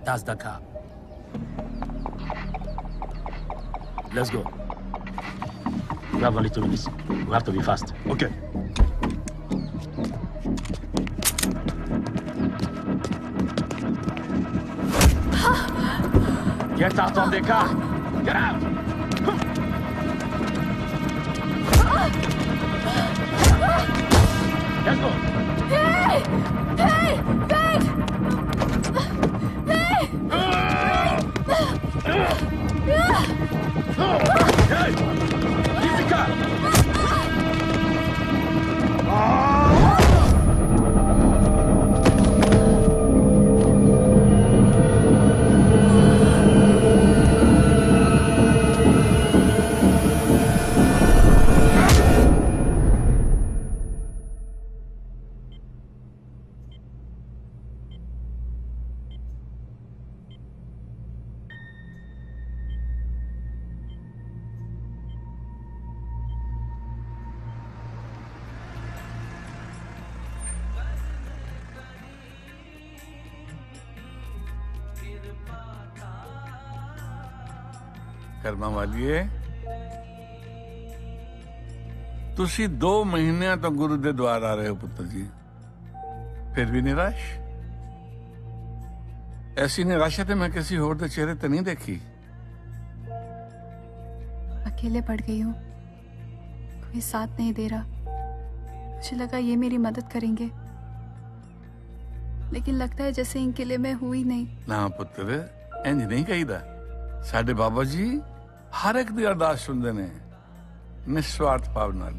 That's the car. Let's go. We have only 2 minutes. We have to be fast. Okay. Get out of the car. Get out. Let's go. Hey! Hey! Wait! Hey! Hey! Leave the car. ਕਰਮਾਂ ਵਾਲੀਏ ਤੁਸੀਂ 2 ਮਹੀਨਿਆਂ ਤੋਂ ਗੁਰੂ ਦੇ ਦਵਾਰ ਆ ਰਹੇ ਹੋ ਪੁੱਤਰ ਜੀ ਫਿਰ ਵੀ ਨਿਰਾਸ਼ ऐसी निराशा तो मैं किसी और के चेहरे तो नहीं देखी अकेले पड़ गई हूँ कोई साथ नहीं दे रहा मुझे लगा ये मेरी मदद करेंगे लेकिन लगता है जैसे इनके लिए मैं हुई नहीं ना पुत्र इंज नहीं कहीदा साडे बाबा जी हर एक दी अरदास सुनते ने निस्वार्थ भाव नाल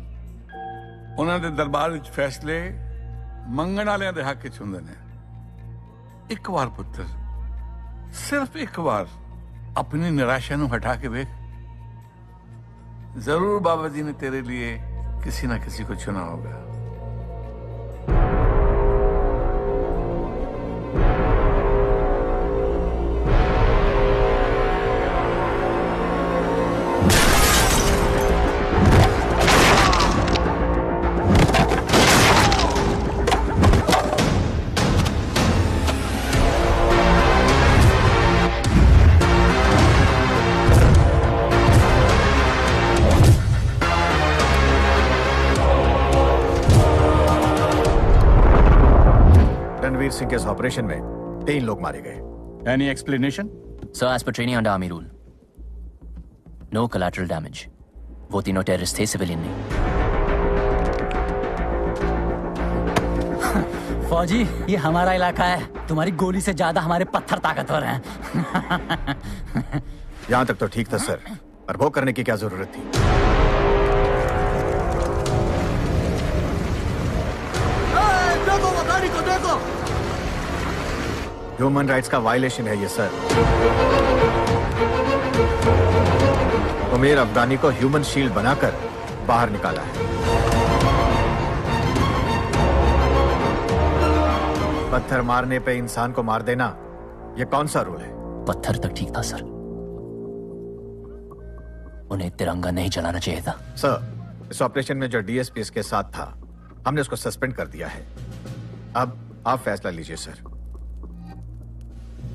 उन्हां दे दरबार विच फैसले मंगण वालियां दे हक विच हुंदे ने एक बार पुत्र सिर्फ एक बार अपनी निराशा नूं हटा के देख जरूर बाबा जी ने तेरे लिए किसी ना किसी को चुना होगा रणवीर सिंह के इस ऑपरेशन में 3 लोग मारे गए Any explanation? Sir, as per training under Army rule, no collateral damage. वो तीनों टेररिस्ट थे, सिविलियन नहीं। फौजी, ये हमारा इलाका है। तुम्हारी गोली से ज्यादा हमारे पत्थर ताकतवर हैं। यहां तक तो ठीक था सर, पर वो करने की क्या जरूरत थी? देखो, वो गाड़ी को देखो। ह्यूमन राइट्स का वायलेशन है ये सर। उमेर अफगानी को ह्यूमन शील्ड बनाकर बाहर निकाला है। पत्थर मारने पे इंसान को मार देना ये कौन सा रूल है? पत्थर तक ठीक था सर, उन्हें तिरंगा नहीं जलाना चाहिए था। सर, इस ऑपरेशन में जो डीएसपी इसके साथ था, हमने उसको सस्पेंड कर दिया है। अब आप फैसला लीजिए sir.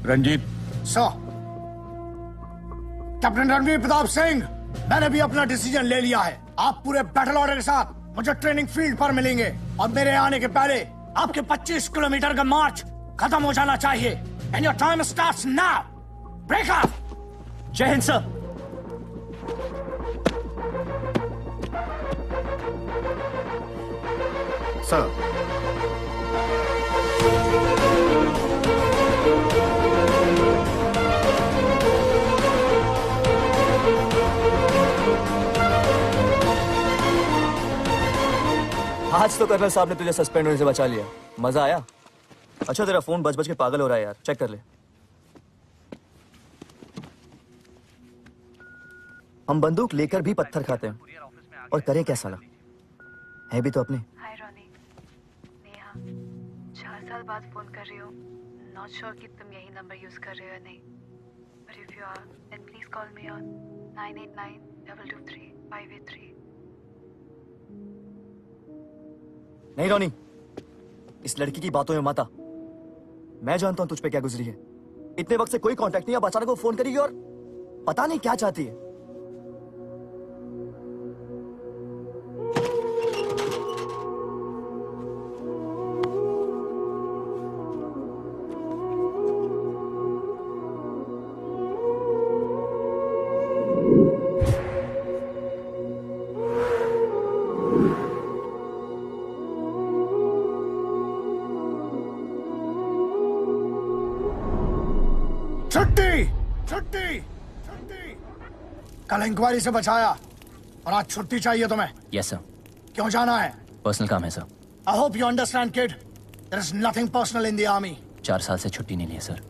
Ranjit sir, captain Ranveer Pratap Singh, मैंने भी अपना डिसीजन ले लिया है। आप पूरे बैटल ऑर्डर के साथ मुझे ट्रेनिंग फील्ड पर मिलेंगे और मेरे आने के पहले आपके 25 किलोमीटर का मार्च खत्म हो जाना चाहिए। And your time starts now. Break up. जय हिंद सर। सर, आज तो कर्नल साहब ने तुझे सस्पेंड होने से बचा लिया। मजा आया? अच्छा, तेरा फोन बज बज के पागल हो रहा है यार, चेक कर ले। हम बंदूक लेकर भी पत्थर खाते हैं, और करें क्या साला, है भी तो अपने। हाय रोनी, नेहा, 4 साल बाद फोन कर रही हो। नॉट श्योर कि तुम यही नंबर यूज कर रहे हो या नहीं, but if you are then please call me on 989223 नहीं रोनी, इस लड़की की बातों में मत आ। मैं जानता हूं तुझ पे क्या गुजरी है। इतने वक्त से कोई कांटेक्ट नहीं, अब अचानक वो फोन करेगी और पता नहीं क्या चाहती है। छुट्टी छुट्टी छुट्टी। कल इंक्वायरी से बचाया और आज छुट्टी चाहिए तुम्हें। यस सर, क्यों जाना है? पर्सनल काम है sir. I hope you understand kid, there is nothing personal in the army. 4 साल से छुट्टी नहीं ली है सर,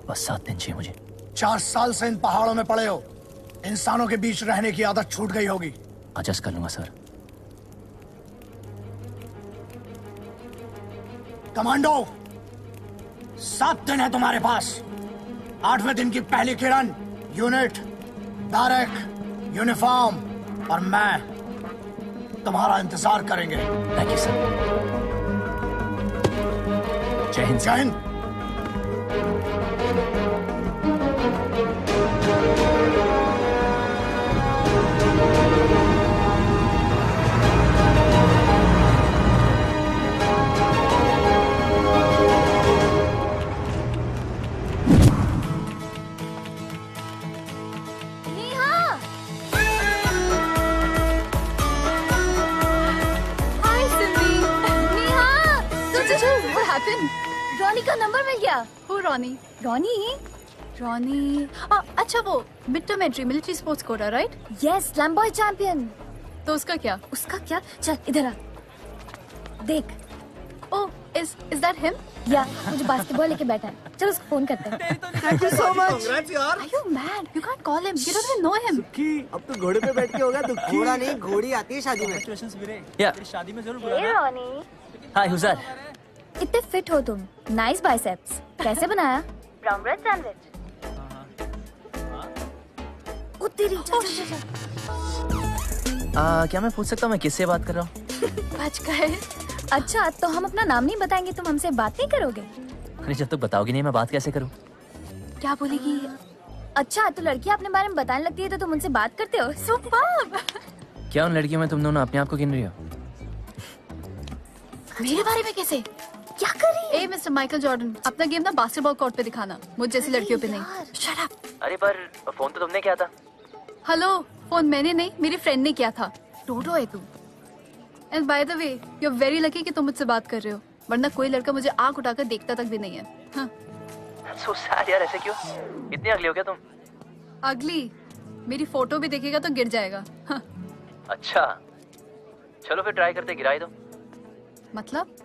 बस 7 दिन चाहिए मुझे। 4 साल से इन पहाड़ों में पड़े हो, इंसानों के बीच रहने की आदत छूट गई होगी। एडजस्ट कर लूंगा सर। कमांडो, 7 दिन है तुम्हारे पास। 8वें दिन की पहली किरण, यूनिट, बैरक, यूनिफॉर्म और मैं तुम्हारा इंतजार करेंगे। Thank you sir. जय हिंद। जय हिंद। रॉनी का नंबर मिल गया। Who Ronnie? रॉनी? रॉनी अच्छा वो mid term entry military sports quota right? Yes, slam boy champion. तो उसका क्या? उसका क्या? चल इधर आ, देख। ओह, इज दैट हिम? या मुझे बास्केटबॉल लेके बैठा है। चल उसको फोन करते हैं। Thank you so much. Are you mad? You can't call him. You don't even know him. अब तो घोड़े पे बैठ के होगा दुखी। घोड़ा नहीं, घोड़ी आती है शादी में। या शादी में जरूर हे रॉनी, हाय हुजैर। इतने फिट हो तुम। Nice biceps. कैसे बनाया? Brown bread sandwich. ओ तेरी, चल चल चल। क्या मैं पूछ सकता हूँ मैं किससे बात कर रहा हूँ? बच गए। अच्छा, तो हम अपना नाम नहीं बताएंगे, तुम हमसे बात नहीं करोगे? अरे जब तक बताओगी नहीं मैं बात कैसे करूँ? क्या बोलेगी? अच्छा, तो लड़कियाँ अपने बारे में बताने लगती है तो तुम उनसे बात करते हो? सुपर्ब। क्या उन लड़कियों में तुम दोनों अपने आप को गिन रही हो? मेरे बारे में कैसे? क्या कर रही है? ए मिस्टर माइकल जॉर्डन, अपना गेम ना बास्केटबॉल कोर्ट पे दिखाना, मुझ जैसी लड़कियों पे नहीं। Shut up. अरे पर फोन तो तुमने किया था। हेलो, फोन मैंने नहीं, मेरी फ्रेंड ने किया था। टोटो है तू। And by the way, you are very lucky कि तुम मुझसे बात कर रहे हो, वरना कोई लड़का मुझे आंख उठाकर देखता तक भी नहीं है। हाँ। So sad यार, ऐसे क्यों? इतनी अगली हो क्या तुम? अगली? मेरी फोटो भी देखेगा तो गिर जाएगा। हाँ। अच्छा, चलो फिर ट्राई करते, गिराई दो। मतलब?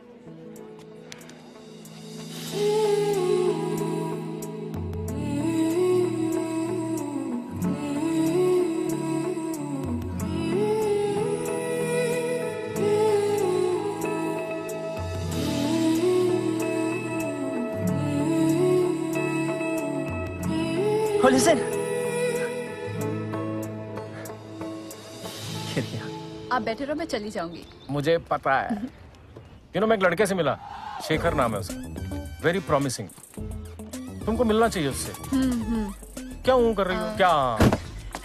Oh, listen. आप बैठे रहो, मैं चली जाऊंगी। मुझे पता है। मैं एक लड़के से मिला, शेखर नाम है उसका, वेरी प्रॉमिसिंग। तुमको मिलना चाहिए उससे। क्या हूँ कर रही हो? क्या?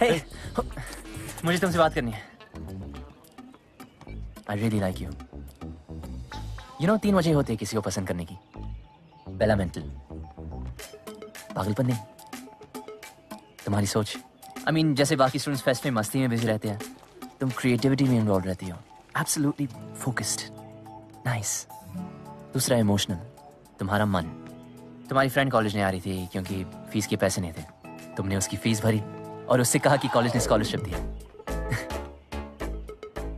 Hey, मुझे तुमसे बात करनी है। I really like you. 3 वजह होती है किसी को पसंद करने की। पहला मेंटल, पागलपन नहीं, तुम्हारी सोच। I mean, जैसे बाकी स्टूडेंट्स फेस्ट में मस्ती में बिजी रहते हैं, तुम क्रिएटिविटी में इन्वॉल्व रहती हो, एब्सोल्युटली फोकस्ड, नाइस। दूसरा इमोशनल, तुम्हारा मन। तुम्हारी फ्रेंड कॉलेज नहीं आ रही थी क्योंकि फीस के पैसे नहीं थे, तुमने उसकी फीस भरी और उससे कहा कि कॉलेज ने स्कॉलरशिप दी।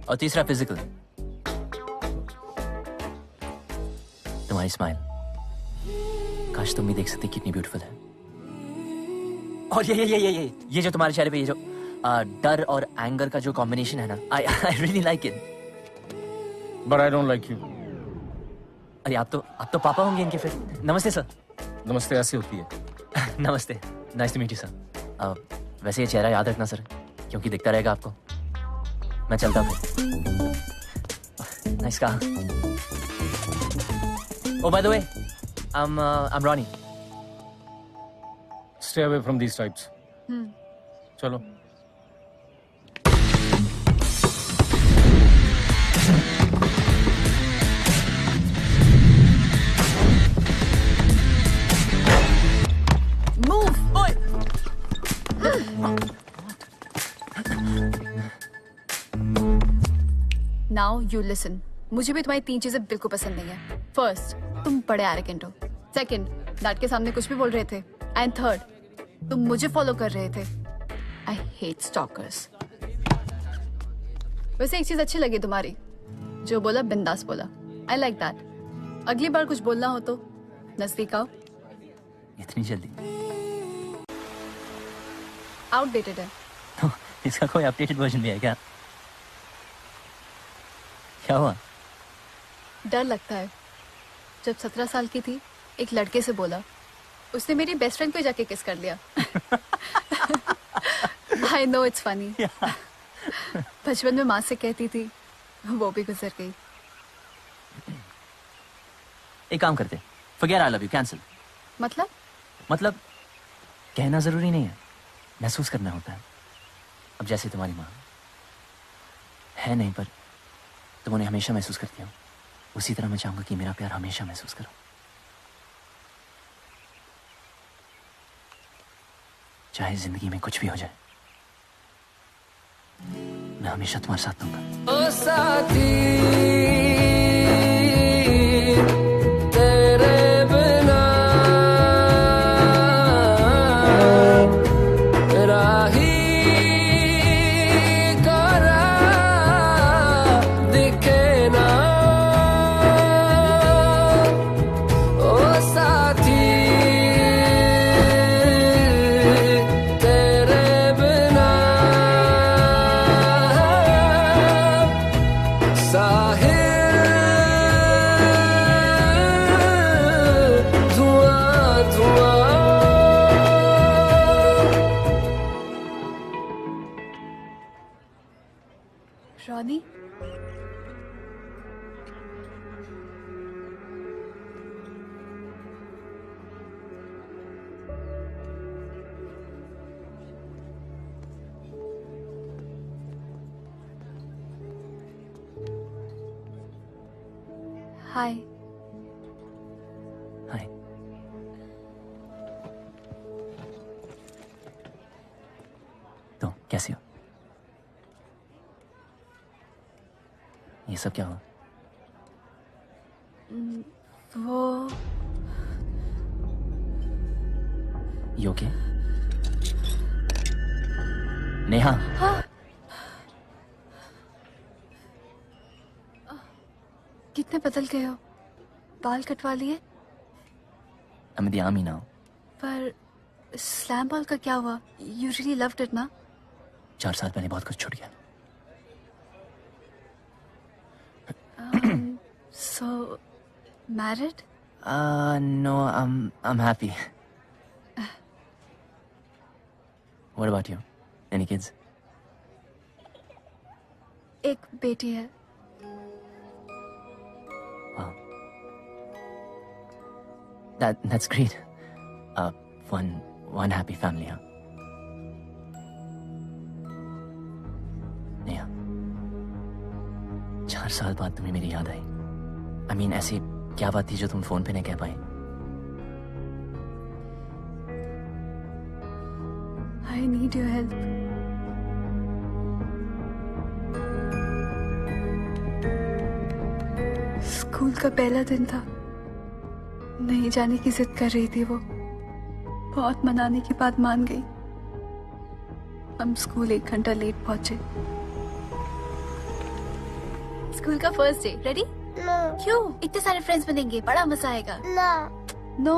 और तीसरा फिजिकल, तुम्हारी स्माइल, काश तुम भी देख सकते कितनी ब्यूटीफुल है। और ये जो तुम्हारे चेहरे पे ये जो डर और एंगर का जो कॉम्बिनेशन है ना, I really like it. But I don't like you. अरे आप तो पापा होंगे इनके फिर। नमस्ते सर। नमस्ते ऐसी होती है। नमस्ते, nice to meet you sir. वैसे ये चेहरा याद रखना सर, क्योंकि दिखता रहेगा आपको। मैं चलता हूँ। नाइस कहा। Oh by the way, I'm Ronnie. Stay away from these types. चलो. Move, boy. Now you listen. मुझे भी तुम्हारी 3 चीजें बिल्कुल पसंद नहीं है. First, तुम बड़े एरोगेंट हो. Second, डैड के सामने कुछ भी बोल रहे थे. And third, तुम मुझे फॉलो कर रहे थे. I hate stalkers. वैसे एक चीज अच्छी लगी तुम्हारी. जो बोला बिंदास बोला. I like that. अगली बार कुछ बोलना हो तो नजदीक आओ. इतनी जल्दी? Outdated है. तो इसका कोई अपडेटेड वर्जन भी है क्या? क्या हुआ? डर लगता है. जब 17 साल की थी, एक लड़के से बोला. उसने मेरी बेस्ट फ्रेंड को जाके किस कर लिया. I know it's funny. बचपन में माँ से कहती थी, वो भी गुजर गई. एक काम करते, forget I love you, cancel. मतलब कहना जरूरी नहीं है, महसूस करना होता है. अब जैसे तुम्हारी माँ है नहीं, पर तुम उन्हें हमेशा महसूस करती हो, उसी तरह मैं चाहूंगा कि मेरा प्यार हमेशा महसूस करो. चाहे जिंदगी में कुछ भी हो जाए, मैं हमेशा तुम्हारे साथ दूंगा. ओ साथी, तेरे बिना राही करा दिखे ना. ओ साथी, रॉनी, हाय. हाय. तो कैसी हो? ये सब क्या हुआ? वो You okay? नेहा. कितने बदल गए हो. बाल कटवा लिए. I'm in the army now. पर स्लैम बॉल का क्या हुआ? You really loved it ना? 4 साल पहले बहुत कुछ छूट गया. So, married? No, I'm happy. What about you? Any kids? एक बेटी है. Wow. That's great. One happy family, huh? Neha, 4 साल बाद तुम्हें मेरी याद आई. I mean, ऐसी क्या बात थी जो तुम फोन पे नहीं कह पाई? I need your help. School का पहला दिन था. नहीं जाने की जिद कर रही थी वो. बहुत मनाने के बाद मान गई. हम स्कूल 1 घंटा लेट पहुंचे. स्कूल का फर्स्ट डे. रेडी? क्यों? इतने सारे फ्रेंड्स बनेंगे, बड़ा मजा आएगा. नो.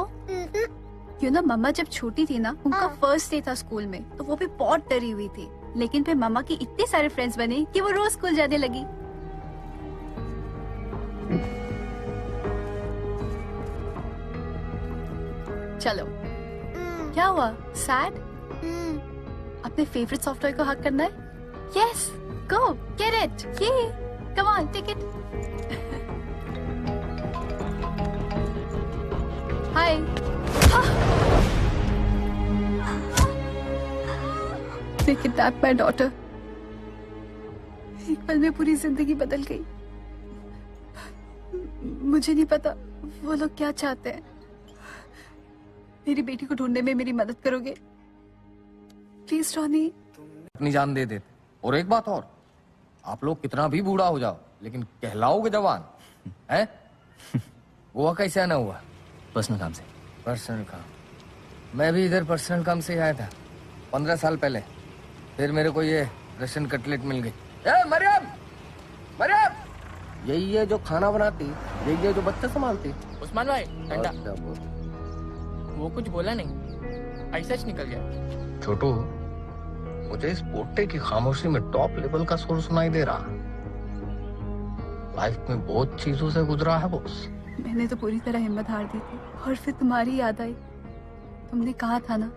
क्यों ना, मम्मा जब छोटी थी ना, उनका फर्स्ट डे था स्कूल में, तो वो भी बहुत डरी हुई थी. लेकिन फिर मम्मा के इतने सारे फ्रेंड्स बने कि वो रोज स्कूल जाने लगी. चलो. क्या हुआ? सैड? अपने फेवरेट सॉफ्टवेयर को हक करना है? Yes, go get it. ये come on, take it. They kidnapped my daughter. एक पल में पूरी जिंदगी बदल गई। मुझे नहीं पता वो लोग क्या चाहते हैं। मेरी बेटी को ढूंढने में मेरी मदद करोगे प्लीज रॉनी? अपनी जान दे देते। और एक बात और, आप लोग कितना भी बूढ़ा हो जाओ लेकिन कहलाओगे जवान है। गोवा कैसे आना हुआ? पर्सनल काम से। पर्सनल काम? मैं भी इधर पर्सनल काम से आया था 15 साल पहले। फिर मेरे को ये रशियन कटलेट मिल गई। मरियम, मरियम, यही है जो खाना बनाती, यही है जो बच्चा संभालती। उस्मान भाई ठंडा। वो कुछ बोला नहीं, ऐसा ही निकल गया। छोटू, मुझे इस पोटे की खामोशी में टॉप लेवल का सुर सुनाई दे रहा। लाइफ में बहुत चीजों से गुजरा है बॉस। मैंने तो पूरी तरह हिम्मत हार दी थी और फिर तुम्हारी याद आई। तुमने कहा था ना,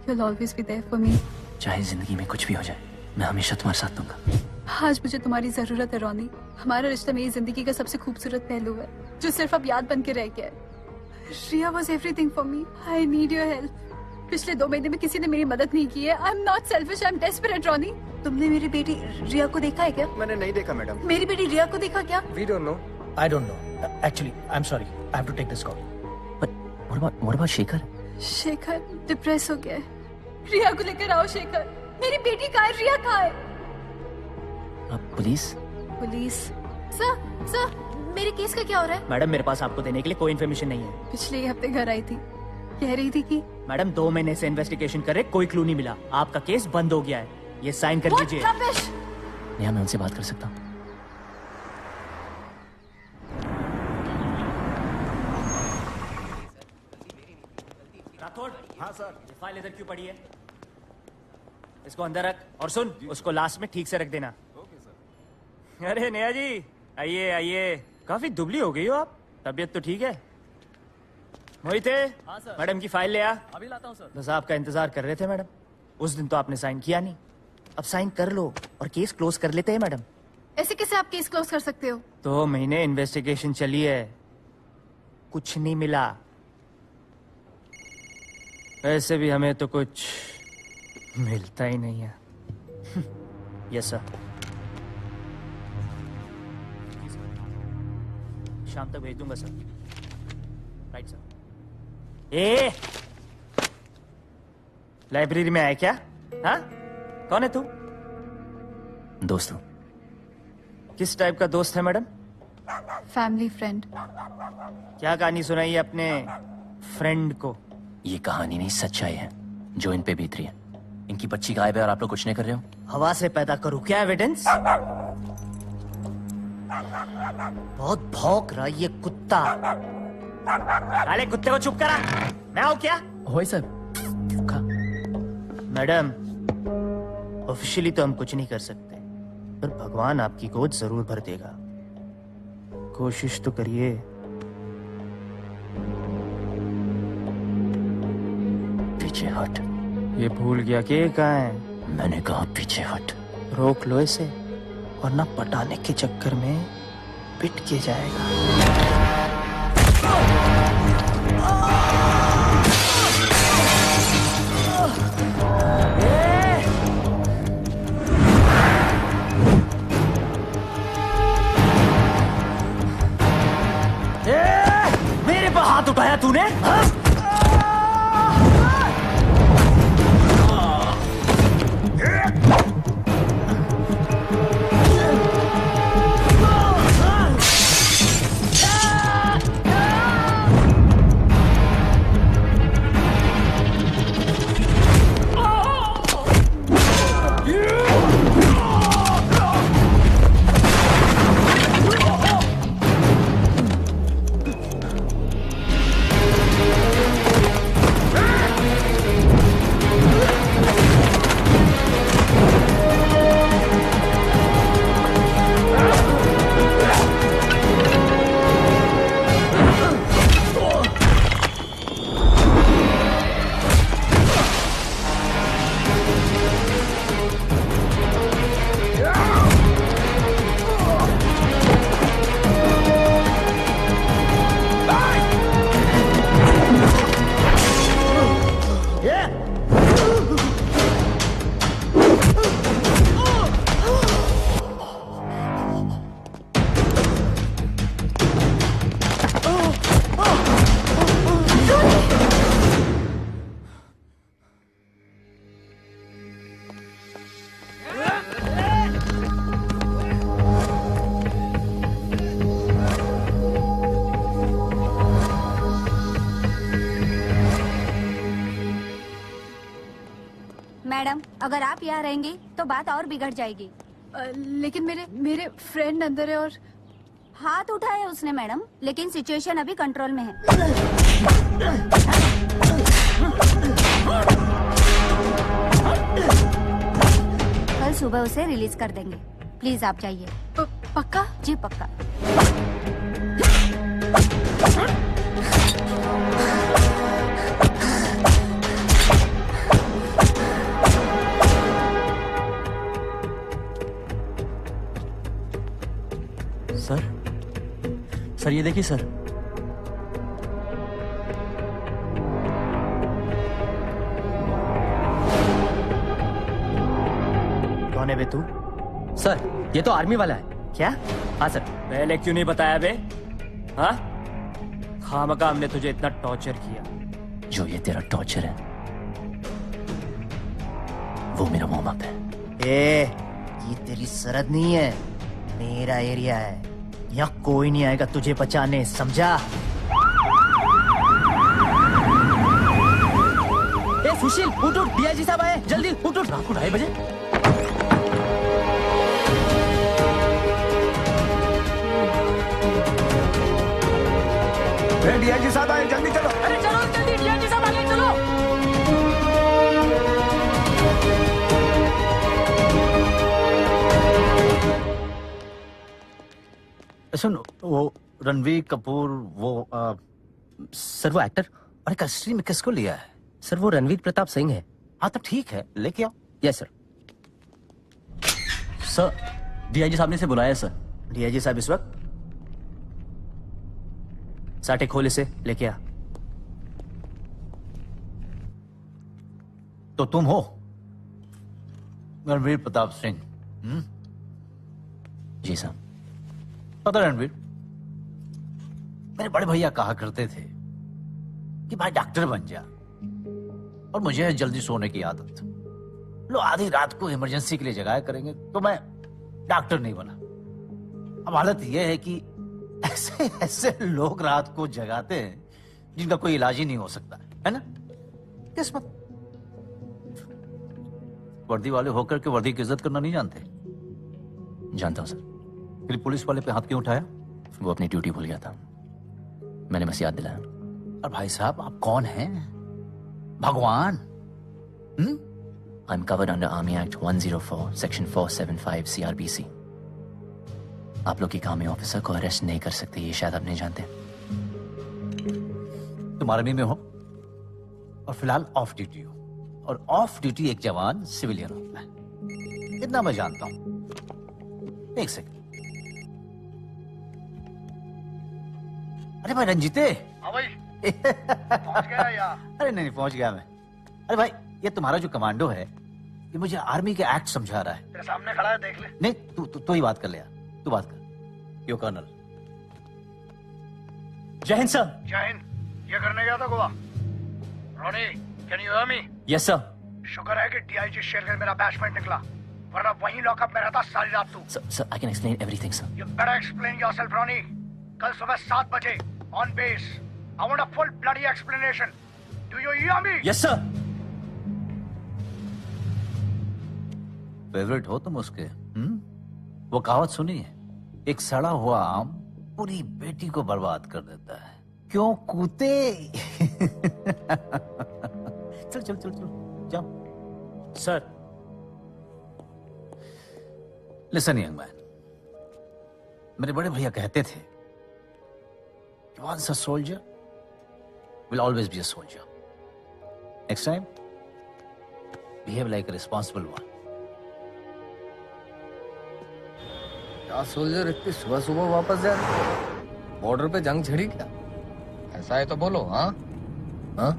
you'll always be there for me। चाहे जिंदगी में कुछ भी हो जाए, मैं हमेशा तुम्हारे साथ दूंगा। आज मुझे तुम्हारी जरूरत है रॉनी। हमारा रिश्ता मेरी जिंदगी का सबसे खूबसूरत पहलू है जो सिर्फ अब याद बन के रह गया है। रिया was everything for me। I need your help। पिछले 2 महीने में किसी ने मेरी मदद नहीं की है। I'm not selfish, I'm desperate Ronnie. तुमने मेरी बेटी रिया को देखा है क्या? मैंने नहीं देखा मैडम। मेरी बेटी रिया को देखा क्या? We don't know। I don't know। Actually, I'm sorry। I have to take this call। But what about Shekhar? Shekhar depress हो गया है। रिया को लेकर आओ शेखर। मेरी बेटी कहाँ है? रिया कहाँ है? पुलिस? पुलिस? सर, मेरे केस का क्या हो रहा है? मैडम, मेरे पास आपको देने के लिए कोई इन्फॉर्मेशन नहीं है। पिछले हफ्ते घर आई थी, कह रही थी कि मैडम 2 महीने से इन्वेस्टिगेशन कर रहे, कोई क्लू नहीं मिला। आपका केस बंद हो गया है। ये साइन कर दीजिए। नेहा, मैं उनसे बात कर सकता हूँ? राठौड़। हाँ सर। ये फाइल इधर क्यों पड़ी है? इसको अंदर रख और सुन, उसको लास्ट में ठीक से रख देना। Okay sir. अरे नेहा जी, आइए आइए। काफी दुबली हो गई हो आप। तबीयत तो ठीक है? मोहित, हाँ सर। मैडम की फाइल ले आ। अभी लाता हूँ सर। बस आपका इंतजार कर रहे थे मैडम। उस दिन तो आपने साइन किया नहीं, अब साइन कर लो और केस क्लोज कर लेते हैं मैडम। ऐसे कैसे आप केस क्लोज कर सकते हो? 2 महीने इन्वेस्टिगेशन चली है, कुछ नहीं मिला। वैसे भी हमें तो कुछ मिलता ही नहीं है। Yes sir. शाम तक भेज दूंगा सर। Right sir. ए, लाइब्रेरी में आया क्या? हाँ, कौन है तू? दोस्त हूँ। किस टाइप का दोस्त है मैडम? Family friend. क्या कहानी सुनाई है अपने फ्रेंड को? ये कहानी नहीं, सच्चाई है जो इन पे बीत रही है। इनकी बच्ची गायब है और आप लोग कुछ नहीं कर रहे हो। हवा से पैदा करूं क्या एविडेंस? बहुत भौंक रहा ये कुत्ता। अरे कुत्ते को चुप करा। मैं आऊं क्या? होए सर। मैडम, ऑफिशियली तो हम कुछ नहीं कर सकते, पर भगवान आपकी गोद जरूर भर देगा। कोशिश तो करिए। पीछे हट। ये भूल गया कि ये कहाँ है? मैंने कहा पीछे हट। रोक लो इसे, वरना पटाने के चक्कर में पिट के जाएगा। मेरे पर हाथ उठाया तूने? हाँ? मैडम, अगर आप यहाँ रहेंगी तो बात और बिगड़ जाएगी। लेकिन मेरे फ्रेंड अंदर है और हाथ उठाया उसने मैडम, लेकिन सिचुएशन अभी कंट्रोल में है। कल सुबह उसे रिलीज कर देंगे। प्लीज आप जाइए। पक्का? जी पक्का। सर ये देखिए सर। कौन है बे तू? सर ये तो आर्मी वाला है। क्या? हाँ सर। पहले क्यों नहीं बताया बे? हाँ, खामखा हमने तुझे इतना टॉर्चर किया। जो ये तेरा टॉर्चर है वो मेरा वार्म अप है। ये तेरी सरहद नहीं है, मेरा एरिया है। यहाँ कोई नहीं आएगा तुझे बचाने, समझा? ए सुशील उठ उठ, डीआईजी साहब आए, जल्दी उठ उठ। रात को 2:30 बजे। डीआईजी साहब आए, जल्दी चलो। अरे चलो जल्दी, डीआईजी साहब आ गए, चलो। सुन, वो रणवीर कपूर, वो सर वो एक्टर। अरे कस्टडी में किसको लिया है? सर वो रणवीर प्रताप सिंह है। हाँ तो ठीक है, लेके आओ। Yes sir. सर डीआईजी साहब ने इसे बुलाया है सर। डीआईजी साहब इस वक्त? साटे खोल इसे, लेके आ। तो तुम हो रणवीर प्रताप सिंह? जी साहब। पता रणवीर, मेरे बड़े भैया कहा करते थे कि भाई डॉक्टर बन जा, और मुझे जल्दी सोने की आदत। लो आधी रात को इमरजेंसी के लिए जगाया करेंगे, तो मैं डॉक्टर नहीं बना। अब हालत यह है कि ऐसे ऐसे लोग रात को जगाते हैं जिनका कोई इलाज ही नहीं हो सकता है ना? किस्मत। वर्दी वाले होकर के वर्दी की इज्जत करना नहीं जानते। जानता हूं सर। फिर पुलिस वाले पे हाथ क्यों उठाया? वो अपनी ड्यूटी भूल गया था, मैंने बस याद दिलाया। और भाई साहब आप कौन हैं? भगवान? I am covered under army act 104 section 475 CRPC। आप लोग की कामी ऑफिसर को अरेस्ट नहीं कर सकते, ये शायद आप नहीं जानते। तुम आर्मी में हो और फिलहाल ऑफ ड्यूटी हो, और ऑफ ड्यूटी एक जवान सिविलियन होता है, इतना मैं जानता हूं। एक सेकंड। अरे भाई रंजीते। हाँ भाई, पहुंच गया यार। अरे नहीं पहुंच गया मैं। अरे भाई ये तुम्हारा जो कमांडो है, ये मुझे आर्मी के एक्ट समझा रहा है। तेरे सामने खड़ा है, देख ले। नहीं तू ही बात कर ले यार, तू बात कर। Yo colonel. जय हिंद सर। जय हिंद। ये करने गया था Goa. Ronnie, can you hear me? Yes sir. शुक्र है कि डीआईजी शेरगिल मेरा बैचमेट निकला, वरना वहीं लॉकअप में रहता सारी रात तू। Sir I can explain everything sir. You better explain yourself, Ronnie. कल सुबह 7 बजे on base. I want a full bloody explanation. Do you hear me? Yes sir. Favourite हो तुम उसके? वो कहावत सुनी है, एक सड़ा हुआ आम पूरी बेटी को बर्बाद कर देता है। क्यों कूते? चल चल चल चल जाओ। सर लिसन यंग मैन, मेरे बड़े भैया कहते थे, once a soldier will always be a soldier. Next time, behave like a responsible one. क्या सोल्जर इतनी सुबह सुबह वापस जा रहे? बॉर्डर पे जंग छिड़ी क्या? ऐसा है तो बोलो। हाँ हाँ,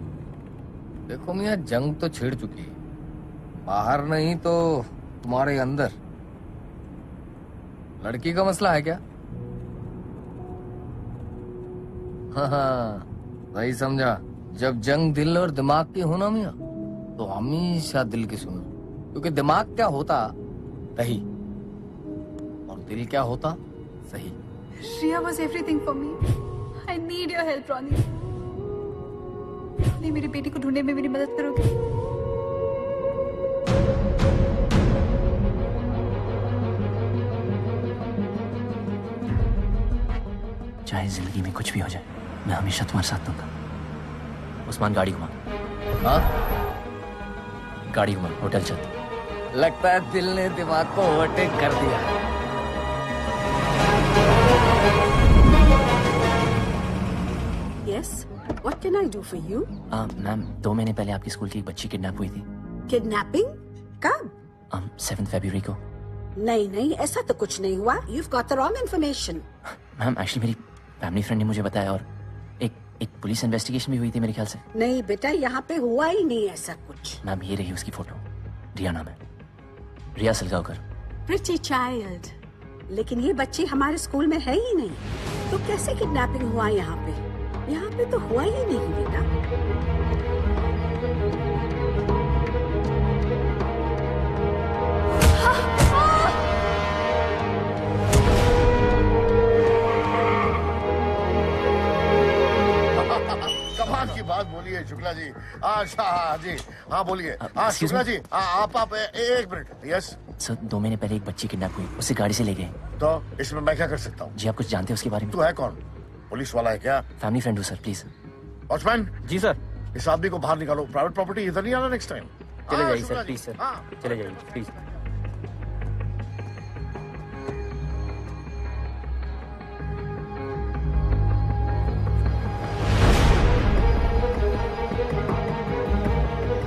देखो मियाँ, जंग तो छिड़ चुकी है, बाहर नहीं तो तुम्हारे अंदर। लड़की का मसला है क्या? हाँ सही समझा। जब जंग दिल और दिमाग की हो ना मियाँ, तो हमेशा दिल की सुनो, क्योंकि दिमाग क्या होता दही, और दिल क्या होता सही। Shreya was everything for me. I need your help, Ronnie. ronnie, मेरी बेटी को ढूंढने में मेरी मदद करोगे? चाहे जिंदगी में कुछ भी हो जाए, मैं हमेशा तुम्हारे साथ दूंगा। उस्मान, गाड़ी घुमा। हाँ? गाड़ी घुमा, होटल चल। लगता है दिल ने दिमाग को ओवरटेक कर दिया। Yes, what can I do for you? Ma'am, 2 महीने पहले आपकी स्कूल की एक बच्ची किडनैप हुई थी। Kidnapping? कब? 7 फरवरी को। नहीं, ऐसा तो कुछ नहीं हुआ। You've got the wrong information. Ma'am, actually मेरी फैमिली फ्रेंड ने मुझे बताया और एक पुलिस इन्वेस्टिगेशन भी हुई थी मेरे ख्याल से। नहीं बेटा, यहाँ पे हुआ ही नहीं ऐसा कुछ। मैम, ये रही उसकी फोटो। रिया नाम है, रिया सलगावकर। Pretty child. लेकिन ये बच्ची हमारे स्कूल में है ही नहीं, तो कैसे किडनैपिंग हुआ यहाँ पे? यहाँ पे तो हुआ ही नहीं बेटा। कमाल की बात बोलिए शुक्ला जी। अच्छा हाँ जी, हाँ बोलिए। हाँ शुक्ला जी, आप एक मिनट। यस सर, 2 महीने पहले एक बच्ची किडनैप हुई, उसे गाड़ी से ले गए। तो इसमें मैं क्या कर सकता हूँ? जी, आप कुछ जानते हैं उसके बारे में? तू है कौन? पुलिस वाला है क्या? फैमिली फ्रेंड हूँ sir, please. Watchman ji sir. इस आदमी को बाहर निकालो। प्राइवेट प्रॉपर्टी इधर नहीं आना नेक्स्ट टाइम। चले जाइए सर, प्लीज सर, चले जाइए प्लीज।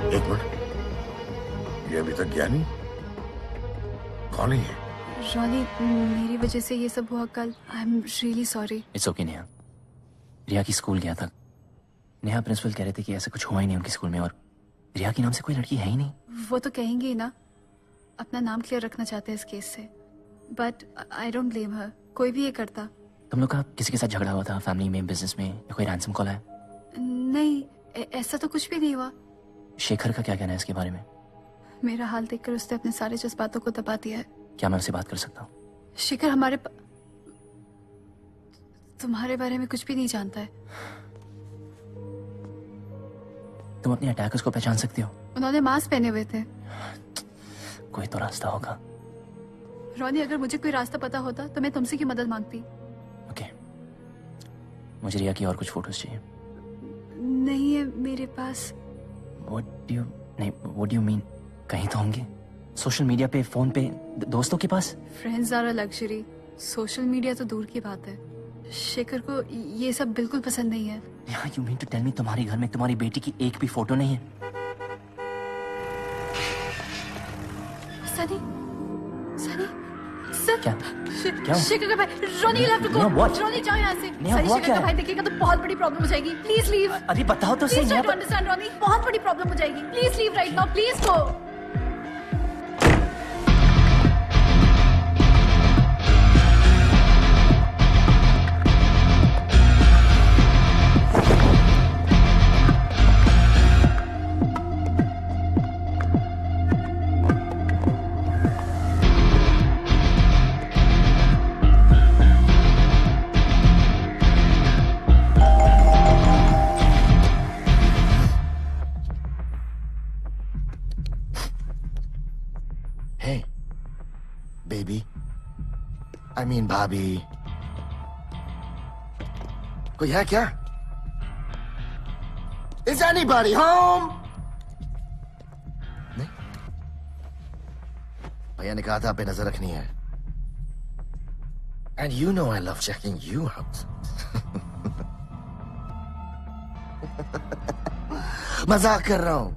एक मिनट, ये अभी तक गया नहीं? कौन है ये? रॉनी, मेरी वजह से ये सब हुआ कल। I am really sorry. It's okay Neha. Riya की स्कूल गया था। नेहा प्रिंसिपल कह रहे थे कि ऐसा कुछ हुआ ही नहीं उनकी स्कूल में, और रिया के नाम से कोई लड़की है ही नहीं। वो तो कहेंगे ही ना, अपना नाम क्लियर रखना चाहते हैं इस केस से। बट आई डोंट ब्लेम हर। कोई भी ये करता। तुम लोग का किसी के साथ झगड़ा हुआ था फैमिली में, बिजनेस में, या कोई रैंसम कॉल आया? नहीं, ऐसा तो कुछ भी नहीं हुआ। शेखर का क्या कहना है इसके बारे में? मेरा हाल देखकर उसने अपने सारे जज्बातों को दबा दिया है। क्या मैं उससे बात कर सकता हूँ? शेखर तुम्हारे बारे में कुछ भी नहीं जानता है। तुम अपने अटैकर्स को पहचान सकती हो? उन्होंने मास्क पहने हुए थे। कोई तो रास्ता होगा। रॉनी, अगर मुझे कोई रास्ता पता होता तो मैं तुमसे क्यों मदद मांगती? ओके, मुझे रिया की और कुछ फोटोज चाहिए। नहीं है मेरे पास। What do you mean? कहीं तो होंगे, सोशल मीडिया पे, फोन पे, दोस्तों के पास। Friends are a luxury, social media तो दूर की बात है। शेखर को ये सब बिल्कुल पसंद नहीं है। You mean to tell me तुम्हारे घर में तुम्हारी बेटी की एक भी फोटो नहीं है? सनी, सर, क्या? शेखर का भाई, Ronnie, you have to go. Ronnie, जाओ यहाँ से। सनी, शेखर का भाई देखेगा तो बहुत बड़ी प्रॉब्लम हो जाएगी। Please leave. अरे बताओ तो सही। Please try to understand Ronnie, बहुत बड़ी प्रॉब्लम हो जाएगी। Please leave right now, please go. भाभी, कोई है क्या? Is anybody home? नहीं, भैया ने कहा था पे नजर रखनी है। And you know I love checking you out. मजाक कर रहा हूं।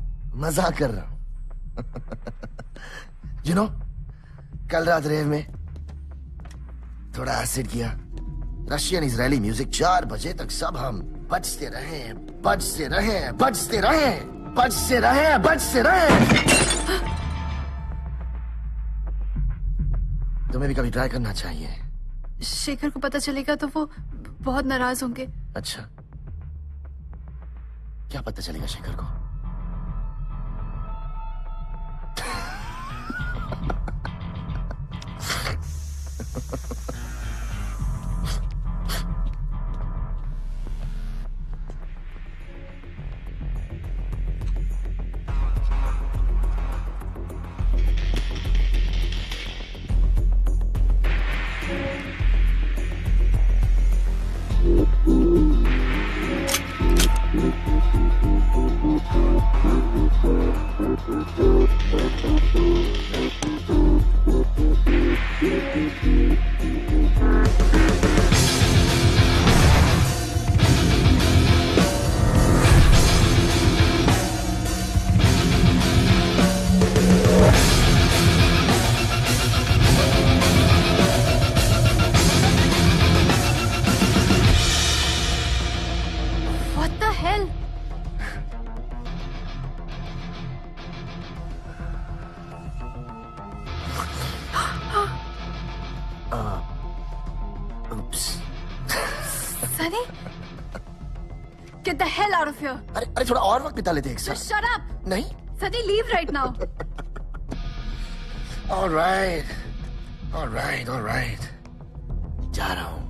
You know, कल रात रेव में थोड़ा एसिड किया। रशियन इजरायली म्यूजिक 4 बजे तक सब हम बजते रहे। तुम्हें भी कभी ट्राई करना चाहिए। शेखर को पता चलेगा तो वो बहुत नाराज होंगे। अच्छा, क्या पता चलेगा शेखर को? What the hell? Oops. Sunny? Get the hell out of here. अरे थोड़ा और वक्त बिता लेते हैं एक साथ। Just shut up. नहीं? Sunny, leave right now. All right. जा रहा हूँ।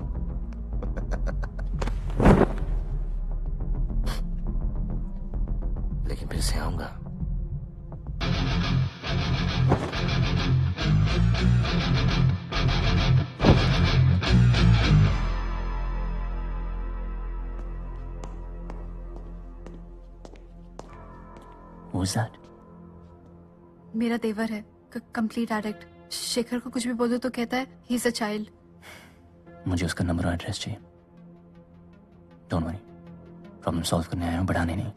लेकिन फिर से आऊंगा। Who's that? मेरा देवर है, कंप्लीट एडिक्ट। शेखर को कुछ भी बोलो तो कहता है ही इज अ चाइल्ड। मुझे उसका नंबर और एड्रेस चाहिए। डोंट वरी, प्रॉब्लम सॉल्व करने आया हूँ, बढ़ाने नहीं।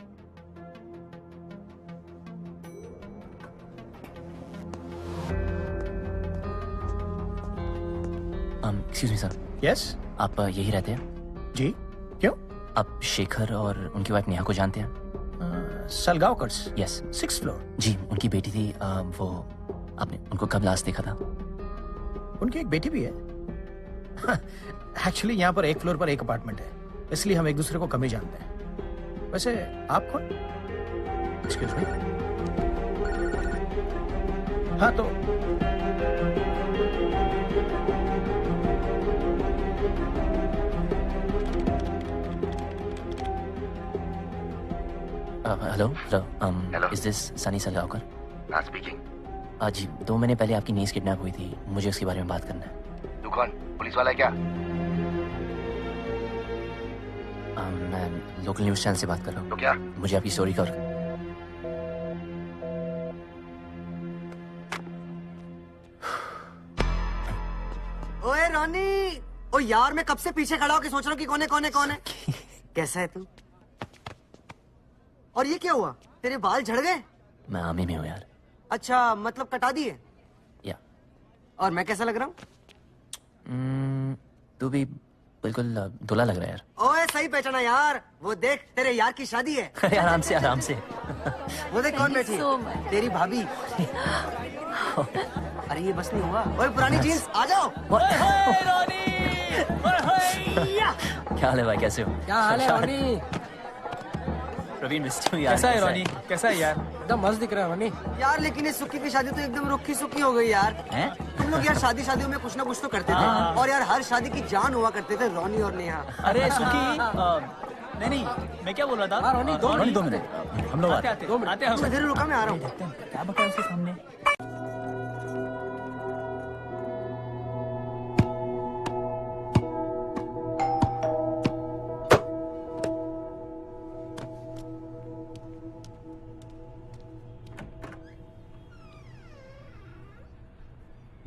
Excuse me sir. यस। आप यही रहते हैं? जी, क्यों? आप शेखर और उनकी वाइफ नेहा को जानते हैं? सलगावकर्स। यस। 6th floor. जी, उनकी बेटी थी। वो आपने उनको कब लास्ट देखा था? उनकी एक बेटी भी है। एक्चुअली यहाँ पर एक फ्लोर पर एक अपार्टमेंट है, इसलिए हम एक दूसरे को कम ही जानते हैं। वैसे आप कौन? Excuse me. हाँ तो hello is this Sunny Salgaonkar? Speaking. जी, 2 महीने पहले आपकी नीस किडनैप हुई थी, मुझे उसके बारे में बात करना है। तू कौन? पुलिस वाला है क्या? मैं लोकल न्यूज चैनल से बात कर रहा हूँ। तो क्या? मुझे आपकी स्टोरी कवर। ओए रोनी, ओ यार मैं कब से पीछे खड़ा होकर सोच रहा हूँ कि कौन है। कैसा है तू? और ये क्या हुआ? तेरे बाल झड़ गए? मैं आर्मी में हूँ यार। अच्छा, मतलब कटा दिए? या। और मैं कैसा लग रहा हूँ? तू भी बिल्कुल दूल्हा लग रहा है यार। ओए सही पहचाना यार, वो देख तेरे यार की शादी है। अरे आराम से। वो देख कौन बैठी है? तेरी भाभी। अरे ये बस नहीं हुआ। ओए पुरानी जीन्स आ जाओ। क्या हाल है भाई, कैसे हो? क्या हाल है रोनी? प्रवीण मिस्टर हूँ यार। कैसा है रोनी? कैसा है यार? एकदम मस्त दिख रहा है रोनी। यार लेकिन ये सुक्की की शादी तो एकदम रुखी सुक्की हो गई यार। हैं? तुम लोग यार शादियों में कुछ ना कुछ तो करते थे, और यार हर शादी की जान हुआ करते थे रोनी और नेहा। अरे सुखी, नहीं मैं क्या बोल रहा था? रोनी 2 मिनट हम लोग आते हैं। इधर रुका, मैं आ रहा हूँ। क्या बता उसके सामने?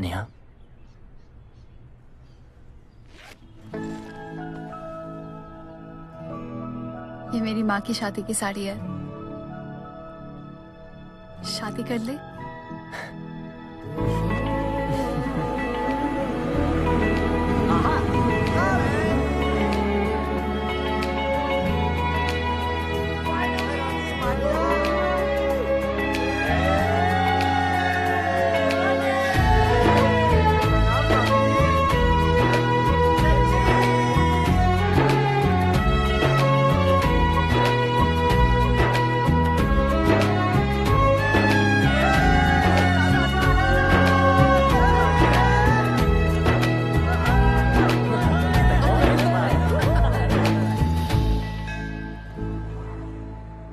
नेहा, ये मेरी माँ की शादी की साड़ी है, शादी कर ले।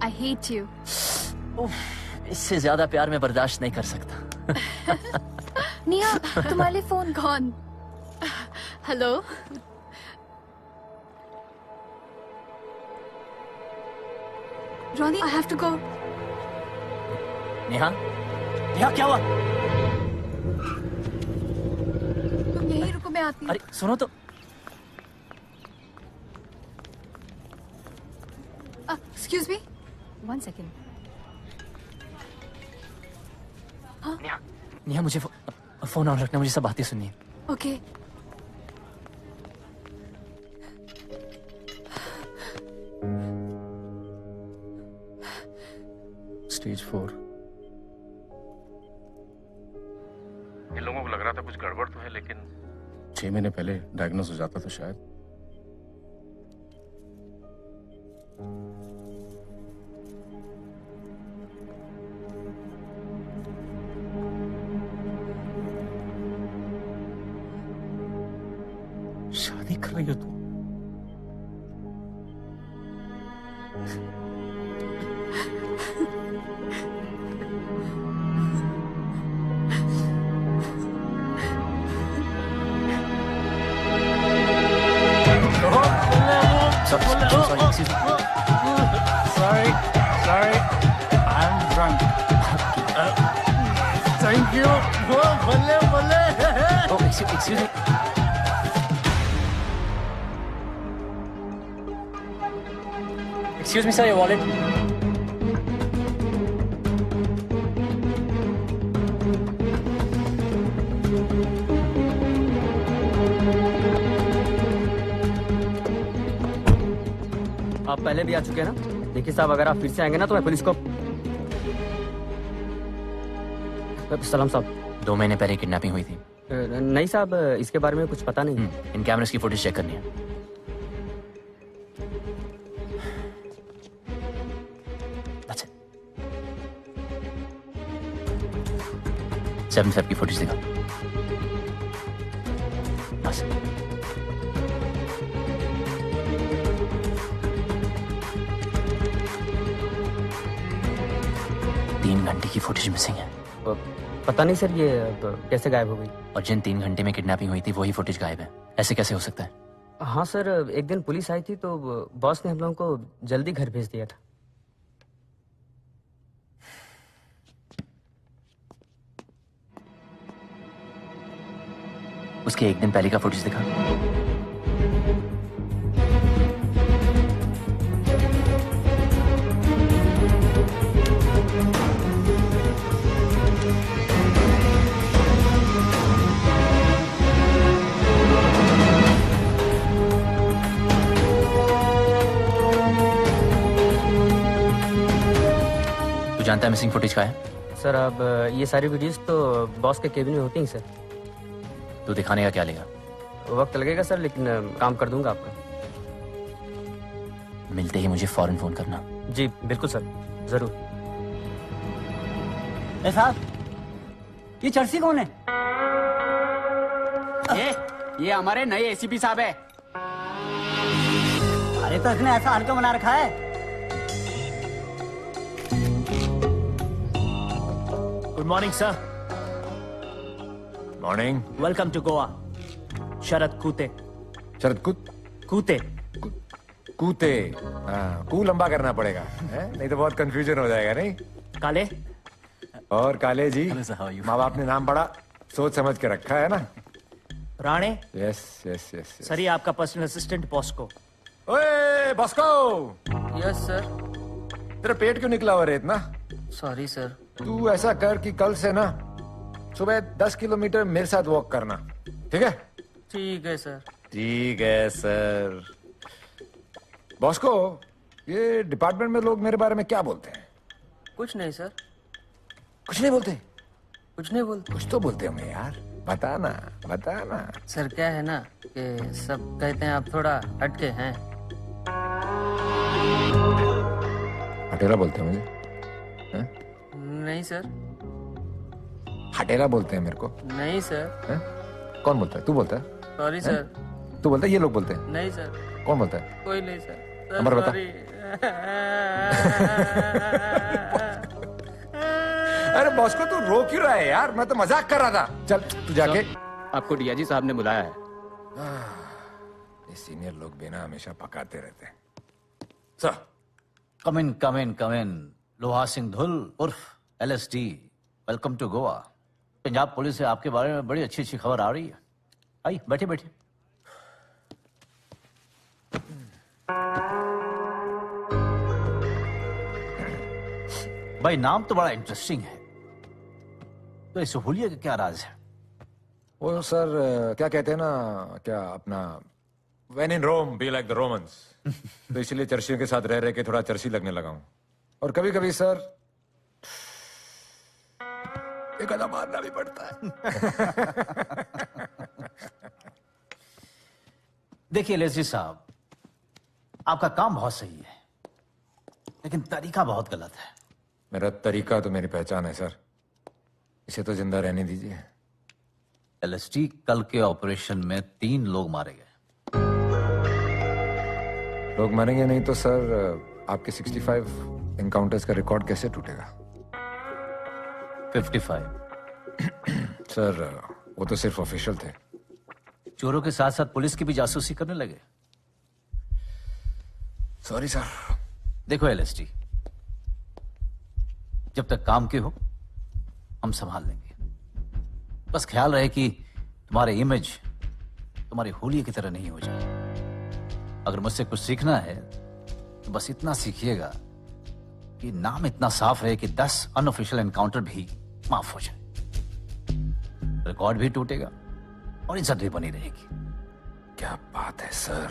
I hate you. इससे ज्यादा प्यार मैं बर्दाश्त नहीं कर सकता। नेहा, तुम्हारे लिए फोन। कौन? Hello. Ronnie, I have to go. Neha, क्या हुआ? तुम यहीं रुको, मैं आती हूँ। अरे सुनो तो। Excuse me. 1 second. हाँ? नेहा मुझे फोन ऑन रखना, मुझे सब बातें सुननी है। ओके। स्टेज 4। इन लोगों को लग रहा था कुछ गड़बड़ तो है, लेकिन 6 महीने पहले डायग्नोज हो जाता तो शायद। शादी कर रही हो तू? Sorry, I'm drunk. Thank you. Bale. Oh, excuse me. Excuse me, sir, your wallet. आप पहले भी आ चुके हैं ना? देखिए साहब, अगर आप फिर से आएंगे ना तो मैं पुलिस को। सलाम साहब। 2 महीने पहले किडनैपिंग हुई थी। नहीं साहब, इसके बारे में कुछ पता नहीं। इन कैमरास की फुटेज चेक करनी है। That's it. 7 Feb की फुटेज दिखा। बस। तीन घंटे की फुटेज मिसिंग है। पता नहीं सर, ये कैसे गायब हो गई। और जिन 3 घंटे में किडनैपिंग हुई थी वही फुटेज गायब है। ऐसे कैसे हो सकता है? हाँ सर, एक दिन पुलिस आई थी तो बॉस ने हम लोगों को जल्दी घर भेज दिया था। उसके एक दिन पहले का फुटेज दिखा। तू जानता है मिसिंग फुटेज का है? सर अब ये सारी वीडियोस तो बॉस के केबिन में होती हैं सर। तू दिखाने का क्या लेगा? वक्त लगेगा सर, लेकिन काम कर दूंगा आपका। मिलते ही मुझे फौरन फोन करना। जी बिल्कुल सर, जरूर। साहब, ये चर्सी कौन है? ये हमारे नए एसीपी साहब है। अरे तो इसने ऐसा हल्का बना रखा है। Good morning sir. Morning. Welcome to Goa. Sharad Kute. Sharad Kute. Kute. हाँ, कू लंबा करना पड़ेगा है? नहीं तो बहुत कंफ्यूजन हो जाएगा। नहीं काले। और काले जी, माँ बाप ने नाम बड़ा सोच समझ के रखा है ना। Rane. Yes yes yes. Sir ये आपका पर्सनल असिस्टेंट बॉस्को। ओए बॉस्को। Yes sir. तेरा पेट क्यों निकला हुआ रे इतना? Sorry sir. तू ऐसा कर कि कल से ना सुबह 10 किलोमीटर मेरे साथ वॉक करना, ठीक है? ठीक है सर। ठीक है सर। बॉस्को, ये डिपार्टमेंट में लोग मेरे बारे में क्या बोलते हैं? कुछ नहीं सर। कुछ नहीं बोलते? कुछ नहीं बोलते। कुछ तो बोलते होंगे यार, बताना बताना। सर क्या है ना कि सब कहते हैं आप थोड़ा हटके हैं। हटेरा बोलते हैं मुझे? हैं? नहीं सर। हटेरा बोलते हैं मेरे को? नहीं सर। हैं? कौन बोलता है? तू बोलता है? Sorry sir. तू बोलता है? ये लोग बोलते हैं? नहीं सर। कौन बोलता है? कोई नहीं सर। नंबर बता। अरे बॉस्को तू रो क्यों रहा है यार? मैं तो मजाक कर रहा था। चल तू जाके। आपको डीआईजी साहब ने बुलाया है। ये सीनियर लोग बिना हमेशा पकाते रहते हैं। सर कम इन लोहा सिंह धुल उर्फ LSD, welcome to Goa. Punjab police से आपके बारे में बड़ी अच्छी अच्छी खबर आ रही है। आइए बैठिए बैठिए। भाई नाम तो बड़ा इंटरेस्टिंग है, तो इस हुलिया का क्या राज है? वो सर क्या कहते हैं ना, क्या अपना When in Rome, be like the Romans. तो इसलिए चर्चियों के साथ रह के थोड़ा चर्ची लगने लगा हूं। और कभी कभी सर कभी कदा मारना भी पड़ता है। देखिए लेस्ली साहब, आपका काम बहुत सही है, लेकिन तरीका बहुत गलत है। मेरा तरीका तो मेरी पहचान है सर, इसे तो जिंदा रहने दीजिए। एलएसटी, कल के ऑपरेशन में 3 लोग मारे गए। लोग मरेंगे नहीं तो सर आपके 65 एनकाउंटर्स का रिकॉर्ड कैसे टूटेगा? 55। सर वो तो सिर्फ ऑफिशियल थे। चोरों के साथ साथ पुलिस की भी जासूसी करने लगे। Sorry sir. देखो एलएसटी, जब तक काम के हो हम संभाल लेंगे। बस ख्याल रहे कि तुम्हारे इमेज तुम्हारे होलिये की तरह नहीं हो जाए। अगर मुझसे कुछ सीखना है तो बस इतना सीखिएगा कि नाम इतना साफ रहे कि 10 अनऑफिशियल एनकाउंटर भी माफ हो जाए, रिकॉर्ड भी टूटेगा और इज्जत भी बनी रहेगी। क्या बात है सर,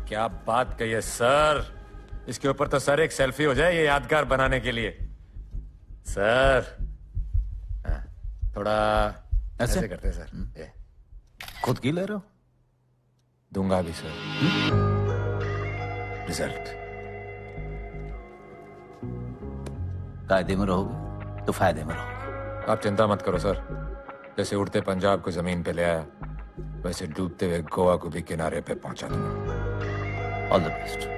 क्या बात कही है सर। इसके ऊपर तो सर एक सेल्फी हो जाए ये यादगार बनाने के लिए। सर थोड़ा ऐसे करते हैं सर। ये खुद की ले रहे हो? दूंगा भी सर। रिजल्ट कायदे में रहोगे तो फायदे में रहोगे। आप चिंता मत करो सर, जैसे उड़ते पंजाब को जमीन पे ले आया वैसे डूबते हुए गोवा को भी किनारे पे पहुंचा दूंगा। All the best.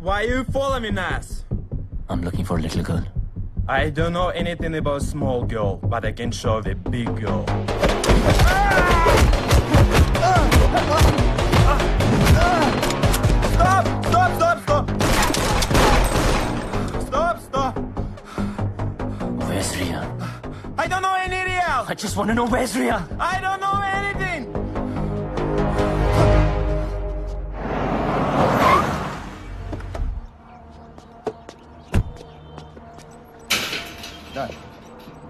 Why you follow me, Nas? I'm looking for a little girl. I don't know anything about small girl, but I can show the big girl. Stop! Stop! Stop! Stop! Stop! Stop! Where's Ria? I don't know any real. I just want to know where's Ria. I don't know anything.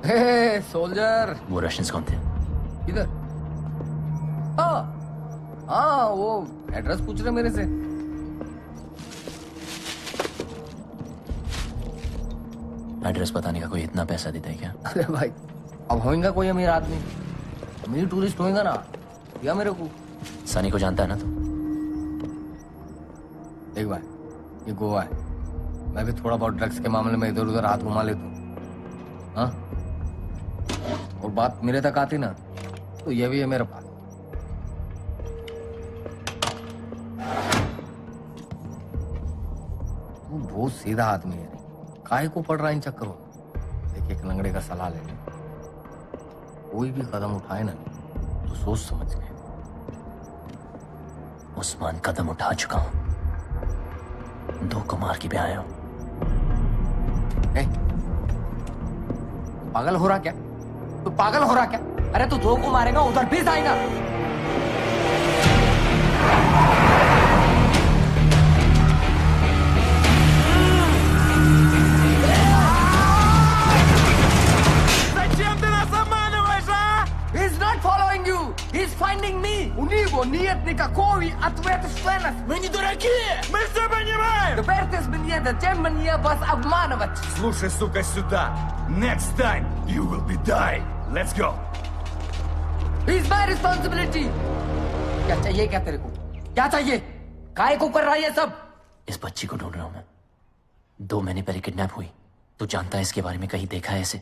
Hey soldier. वो Russians कौन थे? इधर। हाँ वो address पूछ रहे मेरे से। एड्रेस बताने का कोई इतना पैसा देता है क्या? अरे भाई अब होएगा कोई अमीर आदमी, अमीर टूरिस्ट होएगा ना, दिया मेरे को। सनी को जानता है ना तू? देख भाई ये गोवा है, मैं भी थोड़ा बहुत ड्रग्स के मामले में इधर उधर हाथ घुमा लेता हूँ। हाँ और बात मेरे तक आती ना तो ये भी है मेरे पास। तू बहुत सीधा आदमी है, काहे को पड़ रहा है इन चक्करों में? देखिए एक लंगड़े का सलाह ले, कोई भी कदम उठाए ना तो सोच समझ के। उस्मान कदम उठा चुका हूं, 2 को मार के भी आया हूं। पागल हो रहा क्या? तू पागल हो रहा क्या? अरे तू 2 को मारेगा उधर भी जाएगा। техника крови ответ членов. Мы не дураки! Мы все понимаем! Доверьтесь мне, зачем мне вас обманывать? Слушай, сука, сюда. Next time you will be die. Let's go. It's my responsibility. क्या चाहिए क्या तेरे को? क्या चाहिए? काहे को कर रहा है ये सब? इस बच्ची को ढूंढ रहा हूं मैं। 2 महीने पहले किडनैप हुई। तू जानता है इसके बारे में, कहीं देखा है इसे?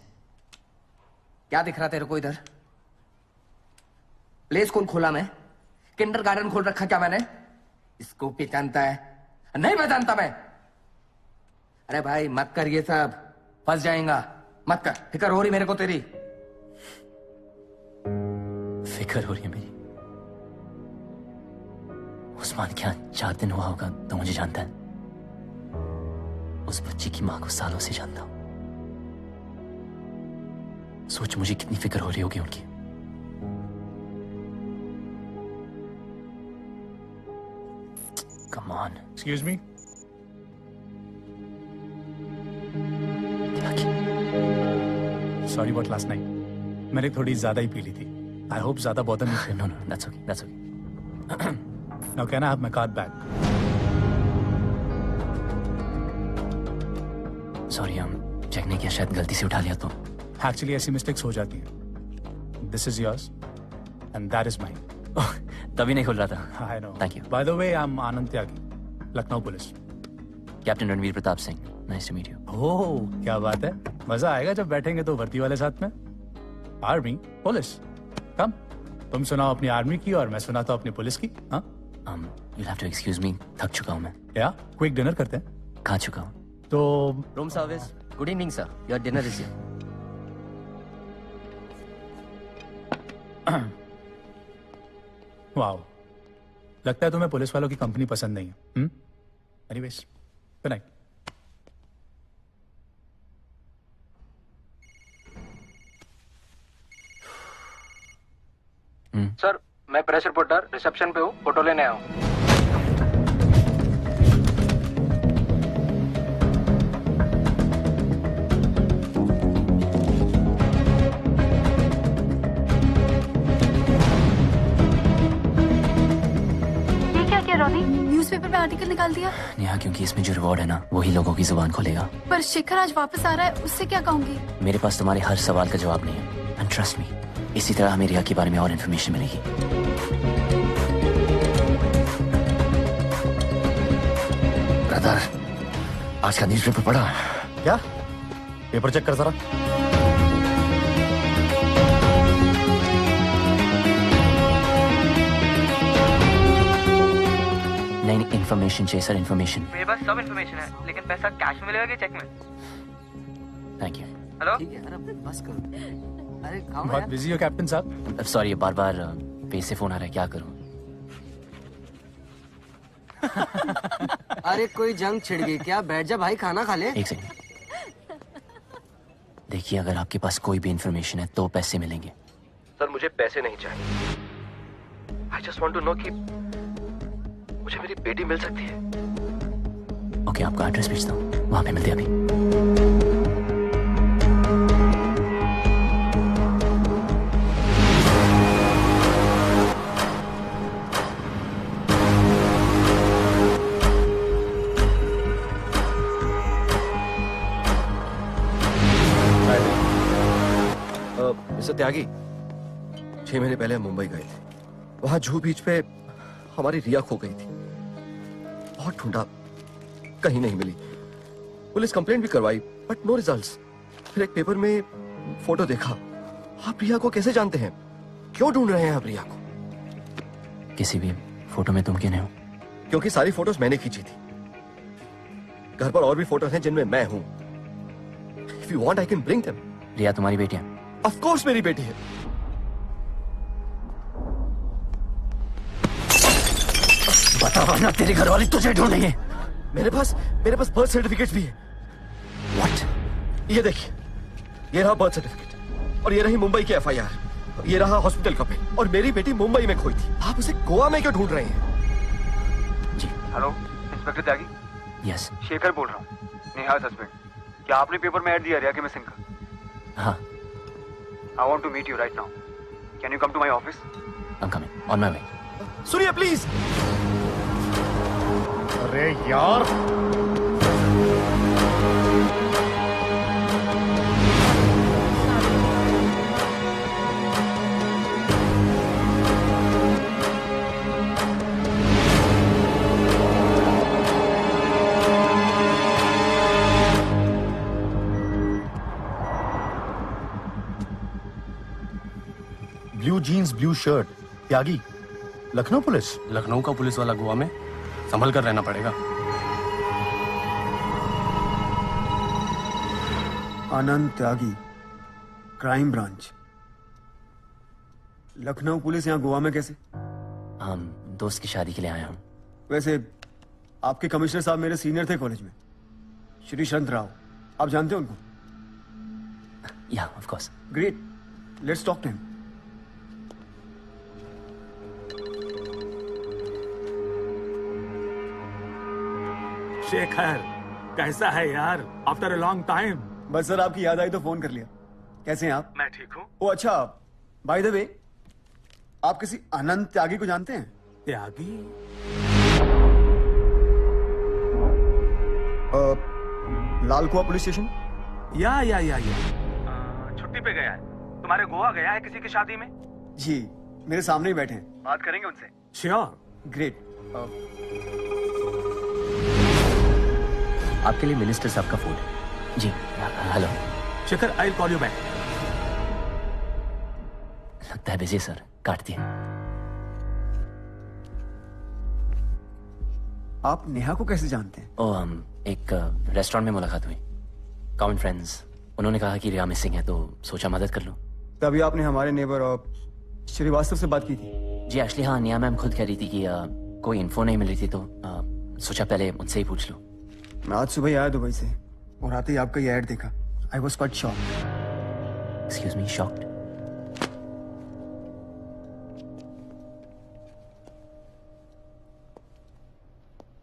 क्या दिख रहा तेरे को इधर? प्ले स्कूल खोला मैं, किंडरगार्टन खोल रखा क्या मैंने? इसको पहचानता है? नहीं पहचानता मैं। अरे भाई मत कर ये सब, फंस जाएगा। मत कर, फिक्र हो रही मेरे को तेरी। फिक्र हो रही है मेरी। उस्मान क्या 4 दिन हुआ होगा तो मुझे जानता है। उस बच्ची की मां को सालों से जानता हूं। सोच मुझे कितनी फिक्र हो रही होगी उनकी। Come on. Excuse me? Sorry about last night. मैंने थोड़ी ज्यादा ही पी ली थी. I hope ज्यादा bother नहीं. No, that's okay. That's okay. Now can I have my card back? Sorry, check नहीं किया, शायद गलती से उठा लिया तो. Actually ऐसी mistakes हो जाती हैं. This is yours, and that is mine. तभी नहीं खुल रहा था. I know. Thank you. By the way, I'm Anand Tyagi, Lucknow Police. Captain Ranveer Pratap Singh. Nice to meet you. ओह, क्या बात है. मजा आएगा जब बैठेंगे तो भर्ती वाले साथ में. Army, police. कम. तुम सुनाओ अपनी आर्मी की और मैं सुनाता हूँ अपनी पुलिस की. हाँ? You'll have to excuse me. थक चुका हूँ मैं. या क्विक डिनर करते हैं. खा चुका हूँ. तो room service. Good evening sir. Your dinner is here. Wow, लगता है तुम्हें पुलिस वालों की कंपनी पसंद नहीं है. Anyways, good night. सर मैं प्रेस रिपोर्टर रिसेप्शन पे हूँ, फोटो लेने आया हूँ. न्यूज़पेपर में आर्टिकल निकाल दिया. नेहा, क्योंकि इसमें जो रिवॉर्ड है ना, वही लोगों की जुबान खोलेगा. पर शेखर आज वापस आ रहा है, उससे क्या कहूंगी? मेरे पास तुम्हारे हर सवाल का जवाब नहीं है. एंड ट्रस्ट मी, इसी तरह हमें रिया के बारे में और इन्फॉर्मेशन मिलेगी. ब्रदर, आज का न्यूज़पेपर पढ़ा? क्या? पेपर चेक कर जरा. नहीं, इन्फॉर्मेशन चाहिए सर, इन्फॉर्मेशन. मेरे पास सब इन्फॉर्मेशन है, लेकिन पैसा कैश में मिलेगा कि चेक में? Thank you. हेलो. ठीक है, अरे बस करो. अरे काम बहुत बिजी हो कैप्टन साहब. सॉरी, बार बार पे से फोन आ रहा है, क्या करूं? अरे कोई जंग छिड़ गई क्या? बैठ जा भाई, खाना खा ले. एक सेकंड. देखिए, अगर आपके पास कोई भी इन्फॉर्मेशन है तो पैसे मिलेंगे. सर मुझे पैसे नहीं चाहिए. I just want to know कि मुझे मेरी बेटी मिल सकती है. ओके, आपका एड्रेस भेजता हूँ, वहां पे मिलते हैं अभी. मिस्टर त्यागी, 6 महीने पहले हम मुंबई गए थे. वहां जूहू बीच पे हमारी रिया खो गई थी. बहुत ढूंढा, कहीं नहीं मिली. पुलिस कंप्लेंट भी करवाई, बट नो रिजल्ट्स. फिर एक पेपर में फोटो देखा. आप रिया को कैसे जानते हैं? क्यों ढूंढ रहे हैं आप रिया को? किसी भी फोटो में तुम क्यों नहीं हो? क्योंकि सारी फोटोज मैंने खींची थी. घर पर और भी फोटोज हैं जिनमें मैं हूं. If you want, I can bring them. रिया तुम्हारी बेटी है? Of course मेरी बेटी है. बता वरना तेरे घर वाले तुझे ढूंढेंगे. मेरे पास बर्थ सर्टिफिकेट भी है. What? ये देखिए, ये रहा बर्थ सर्टिफिकेट और ये रही मुंबई की FIR. ये रहा हॉस्पिटल का बिल. और मेरी बेटी मुंबई में खोई थी. आप उसे गोवा में क्यों ढूंढ रहे हैं? जी. हेलो, इंस्पेक्टर त्यागी. यस. शेखर बोल रहा हूँ, नेहा सस्पेंड. क्या आपने पेपर में ऐड दिया रिया के मिसिंग का? हाँ. I want to meet you right now. Can you come to my office? I'm coming. On my way. सुनिए प्लीज। अरे यार, ब्लू जीन्स ब्लू शर्ट, त्यागी, लखनऊ पुलिस। लखनऊ का पुलिस वाला गोवा में संभल कर रहना पड़ेगा। आनंद त्यागी, क्राइम ब्रांच। लखनऊ पुलिस यहाँ गोवा में कैसे? हम दोस्त की शादी के लिए आया हूँ। वैसे आपके कमिश्नर साहब मेरे सीनियर थे कॉलेज में, श्री शंत राव, आप जानते हो उनको? Yeah of course. Great, let's talk to him. Shekhar, कैसा है यार? After a long time. बस सर आपकी याद आई तो फोन कर लिया। कैसे हैं आप? मैं ठीक हूँ। ओ अच्छा, बाय द वे, आप किसी आनंद त्यागी को जानते हैं? त्यागी? लाल कुआं पुलिस स्टेशन? या छुट्टी पे गया है। तुम्हारे गोवा गया है किसी की शादी में? जी, मेरे सामने ही बैठे हैं, बात करेंगे उनसे। श्योर। ग्रेट। आपके लिए मिनिस्टर साहब का फोन है। जी hello Shekhar, I will call you back. लगता है बिजी सर, काट दिया। आप नेहा को कैसे जानते हैं? ओ हम एक रेस्टोरेंट में मुलाकात हुई, कॉमन फ्रेंड्स। उन्होंने कहा कि रिया मिसिंग है तो सोचा मदद कर लूं। तभी आपने हमारे नेबर और श्रीवास्तव से बात की थी? जी एक्चुअली हाँ, निया मैम खुद कह रही थी कि कोई इन्फो नहीं मिल रही थी तो सोचा पहले मुझसे ही पूछ लूं। मैं आज सुबह आया दुबई से और आते ही आपका ये ऐड देखा। I was quite shocked. Excuse me, shocked?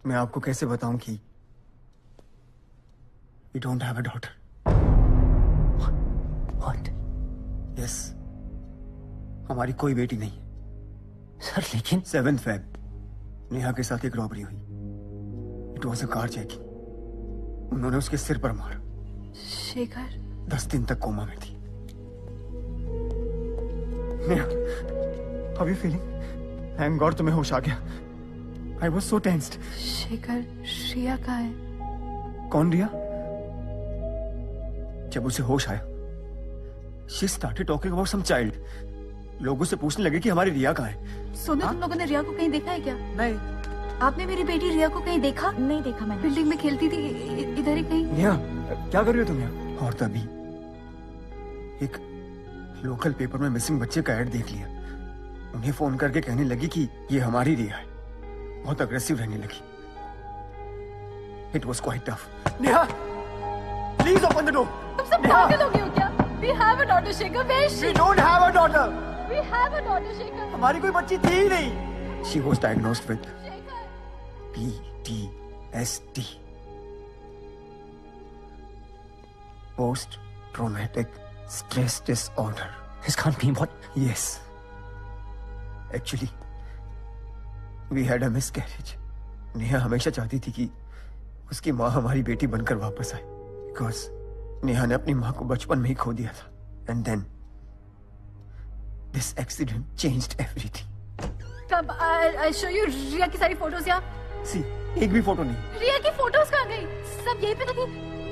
मैं आपको कैसे बताऊं कि we don't have a daughter. What? Yes, हमारी कोई बेटी नहीं है। सर लेकिन 7 फेब नेहा के साथ एक रॉबरी हुई। It was a car checking. उन्होंने उसके सिर पर मारा। शेखर 10 दिन तक कोमा में थी। Neha, how you feeling? Thank God तुम्हें होश आ गया। I was so tensed. Shekhar, Shriya कहाँ है? कौन रिया? जब उसे होश आया, she started talking about some child. लोग उससे पूछने लगे कि हमारी रिया कहाँ है। सोनू, तुम लोगों ने रिया को कहीं देखा है क्या? नहीं। आपने मेरी बेटी रिया को कहीं देखा? नहीं देखा मैंने। बिल्डिंग में खेलती थी, इधर ही कहीं। नेहा, क्या कर रही हो तुम यहाँ? और तभी एक लोकल पेपर में मिसिंग बच्चे का ऐड देख लिया। उन्हें फोन करके कहने लगी कि ये हमारी रिया है। बहुत अग्रेसिव रहने लगी। It was quite tough. Neha, please open the door. तुम सब पागल हो गए हो क्या? We have a daughter, Shekhar. Where is she? We don't have a daughter. We have a daughter, Shekhar. हमारी कोई बच्ची थी ही नहीं। She was diagnosed with PTSD, post traumatic stress disorder. This can't be what? Yes. Actually, we had a miscarriage. Neha हमेशा चाहती थी कि उसकी माँ हमारी बेटी बनकर वापस आए, because नेहा ने अपनी माँ को बचपन में ही खो दिया था। And then this accident changed everything. कब? I'll show you रिया की सारी फोटोज यहाँ। See, एक भी फोटो नहीं। रिया की फोटोज कहाँ गई? सब यहीं पे तो थी।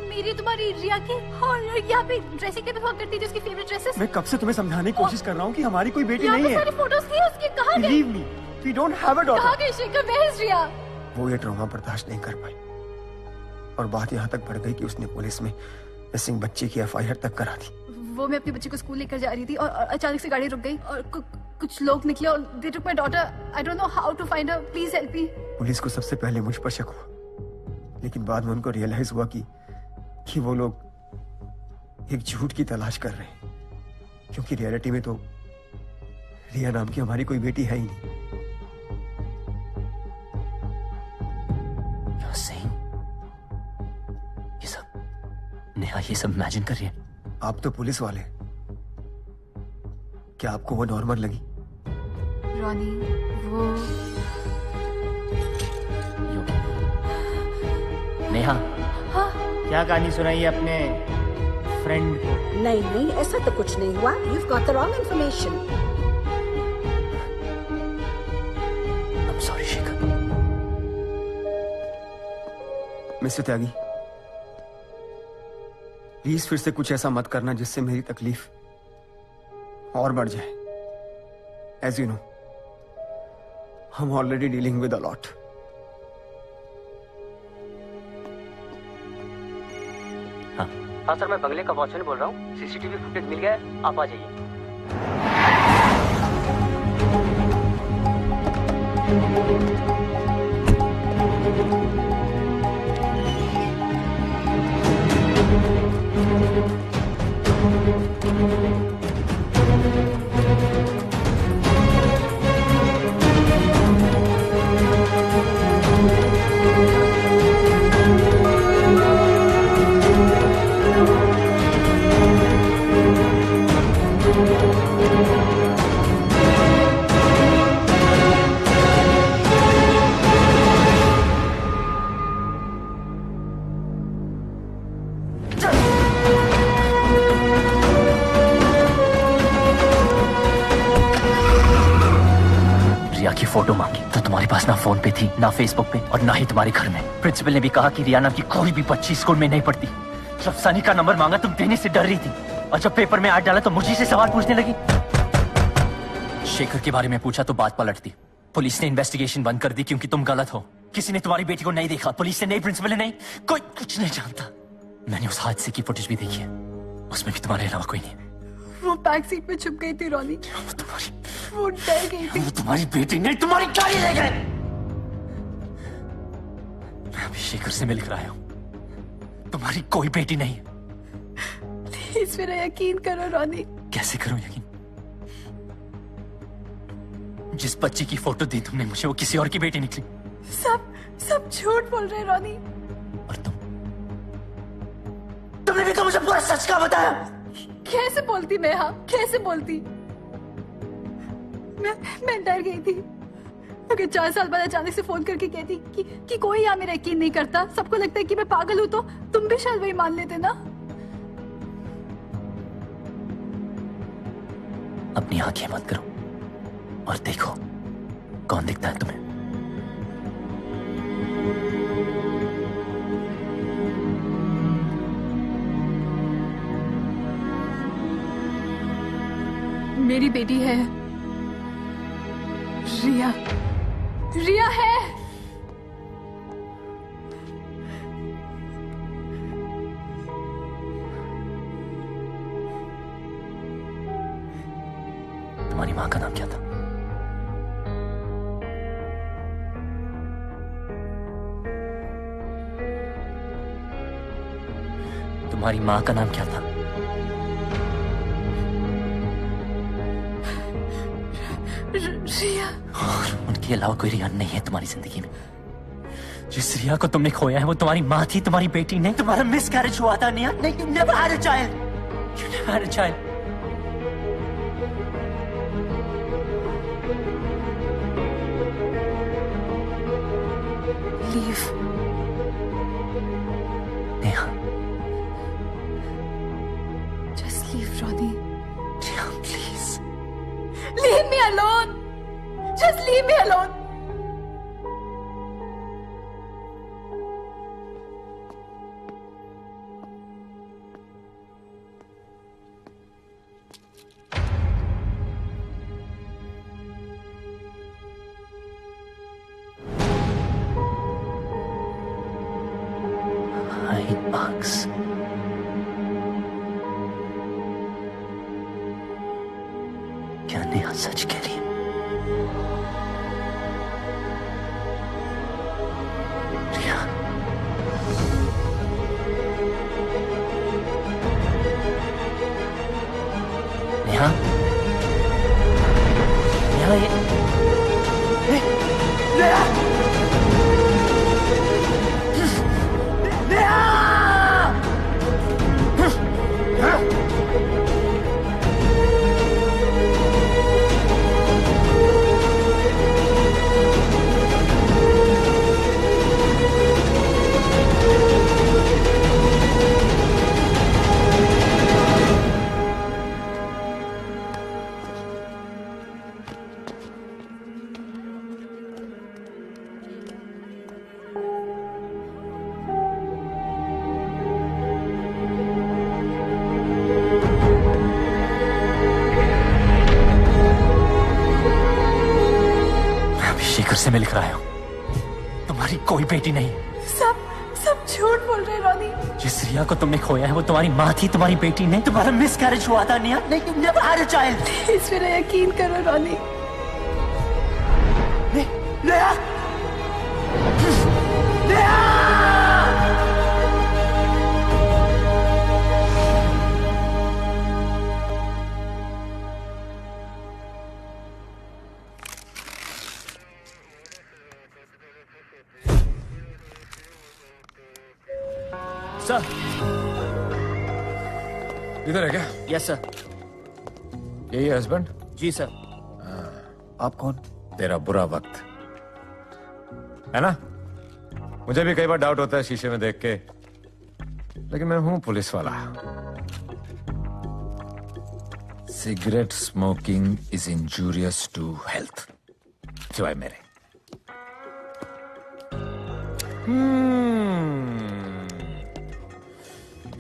मेरी, तुम्हारी, रिया की। और यहाँ पे ड्रेसिंग टेबल हुआ करती थी उसकी फेवरेट ड्रेसेस। मैं कब से तुम्हें समझाने की कोशिश कर रहा हूँ कि हमारी कोई बेटी नहीं है। सारी फोटोज थी उसकी, कहाँ गई? Believe me, we don't have a daughter. कहाँ गई शेखर? Where is रिया? वो ये ट्रॉमा बर्दाश्त नहीं कर पाई और बात यहाँ तक बढ़ गई कि उसने पुलिस में मिसिंग बच्चे की FIR तक करा दी। वो मैं अपनी बच्ची को स्कूल लेकर जा रही थी और अचानक से गाड़ी रुक गई और कुछ लोग निकले और they took my daughter. I don't know how to find her. Please help me. Police को सबसे पहले मुझ पर शक हुआ, लेकिन बाद में उनको रियलाइज हुआ कि वो लोग एक झूठ की तलाश कर रहे हैं, क्योंकि रियलिटी में तो रिया नाम की हमारी कोई बेटी है ही नहीं। You're saying नेहा ये सब इमेजिन कर रही है? आप तो पुलिस वाले, क्या आपको वो नॉर्मल लगी? रॉनी वो नेहा हाँ क्या कहानी सुनाई अपने फ्रेंड को? नहीं नहीं, ऐसा तो कुछ नहीं हुआ। You've got the wrong information. I'm sorry, Shekhar. Mister Tyagi, please फिर से कुछ ऐसा मत करना जिससे मेरी तकलीफ और बढ़ जाए। As you know, I'm already dealing with a lot. हाँ सर, मैं बंगले का वॉचमैन बोल रहा हूँ। सीसीटीवी फुटेज मिल गया है, आप आ जाइए। रिया की फोटो मांगी तो तुम्हारे पास ना फोन पे थी, ना फेसबुक पे, और ना ही तुम्हारे घर में। प्रिंसिपल ने भी कहा कि रिया नाम की कोई भी बच्ची स्कूल में नहीं पढ़ती। जब सनी का नंबर मांगा तुम देने से डर रही थी, और जब पेपर में ऐड डाला तो मुझे से सवाल पूछने लगी। शेखर के बारे में पूछा तो बात पलटती। पुलिस ने इन्वेस्टिगेशन बंद कर दी क्योंकि तुम गलत हो। किसी ने तुम्हारी बेटी को नहीं देखा, पुलिस ने नहीं, प्रिंसिपल ने नहीं, कोई कुछ नहीं जानता। मैंने उस हादसे की फुटेज भी देखी है, उसमें भी तुम्हारे अलावा कोई नहीं। वो बैक सीट में छुप गई थी रॉनी। वो डर गई थी। वो तुम्हारी बेटी नहीं, तुम्हारी गाड़ी ले गए। मैं अभी शेखर से मिलकर आया हूं। तुम्हारी कोई बेटी नहीं। प्लीज मेरा यकीन करो रॉनी। कैसे करूं यकीन? जिस बच्ची की फोटो दी तुमने मुझे वो किसी और की बेटी निकली। सब झूठ बोल रहे रॉनी। तुमने भी तो मुझे पूरा सच का बताया। कैसे बोलती मैं? हाँ कैसे बोलती? मैं डर गई थी। अगर 4 साल बाद अचानक से फोन करके कहती कि कोई यहाँ मेरा यकीन नहीं करता, सबको लगता है कि मैं पागल हूँ, तो तुम भी शायद वही मान लेते ना। अपनी आंखें मत करो और देखो कौन दिखता है तुम्हें। मेरी बेटी है रिया। रिया है। तुम्हारी माँ का नाम क्या था? तुम्हारी माँ का नाम क्या था? रिया। और उनके अलावा कोई रिया नहीं है तुम्हारी जिंदगी में। जिस रिया को तुमने खोया है वो तुम्हारी माँ थी, तुम्हारी बेटी नहीं। तुम्हारा मिसकैरेज हुआ था नेहा। नहीं, you never had a child. You never had a child. Leave. Neha. Just leave, Ronnie. Neha, please. Leave me alone. Just leave me alone. I hate bugs. क्या नेहा सच कह रही है? रिया। नेहा। नेहा ये नेहा। नेहा। से मैं लिख रहा हूँ, तुम्हारी कोई बेटी नहीं। सब झूठ बोल रहे रॉनी। जिस रिया को तुमने खोया है वो तुम्हारी माँ थी, तुम्हारी बेटी नहीं। तुम्हारा मिसकैरेज हुआ था नेहा, नहीं, you never had a child। Please मेरा यकीन करो रॉनी। नेहा, नेहा! सर, इधर है क्या? Yes sir. यही है हस्बैंड? जी सर। आप कौन? तेरा बुरा वक्त है ना? मुझे भी कई बार डाउट होता है शीशे में देख के, लेकिन मैं हूं पुलिस वाला। Cigarette smoking is injurious to health, सिवाय मेरे।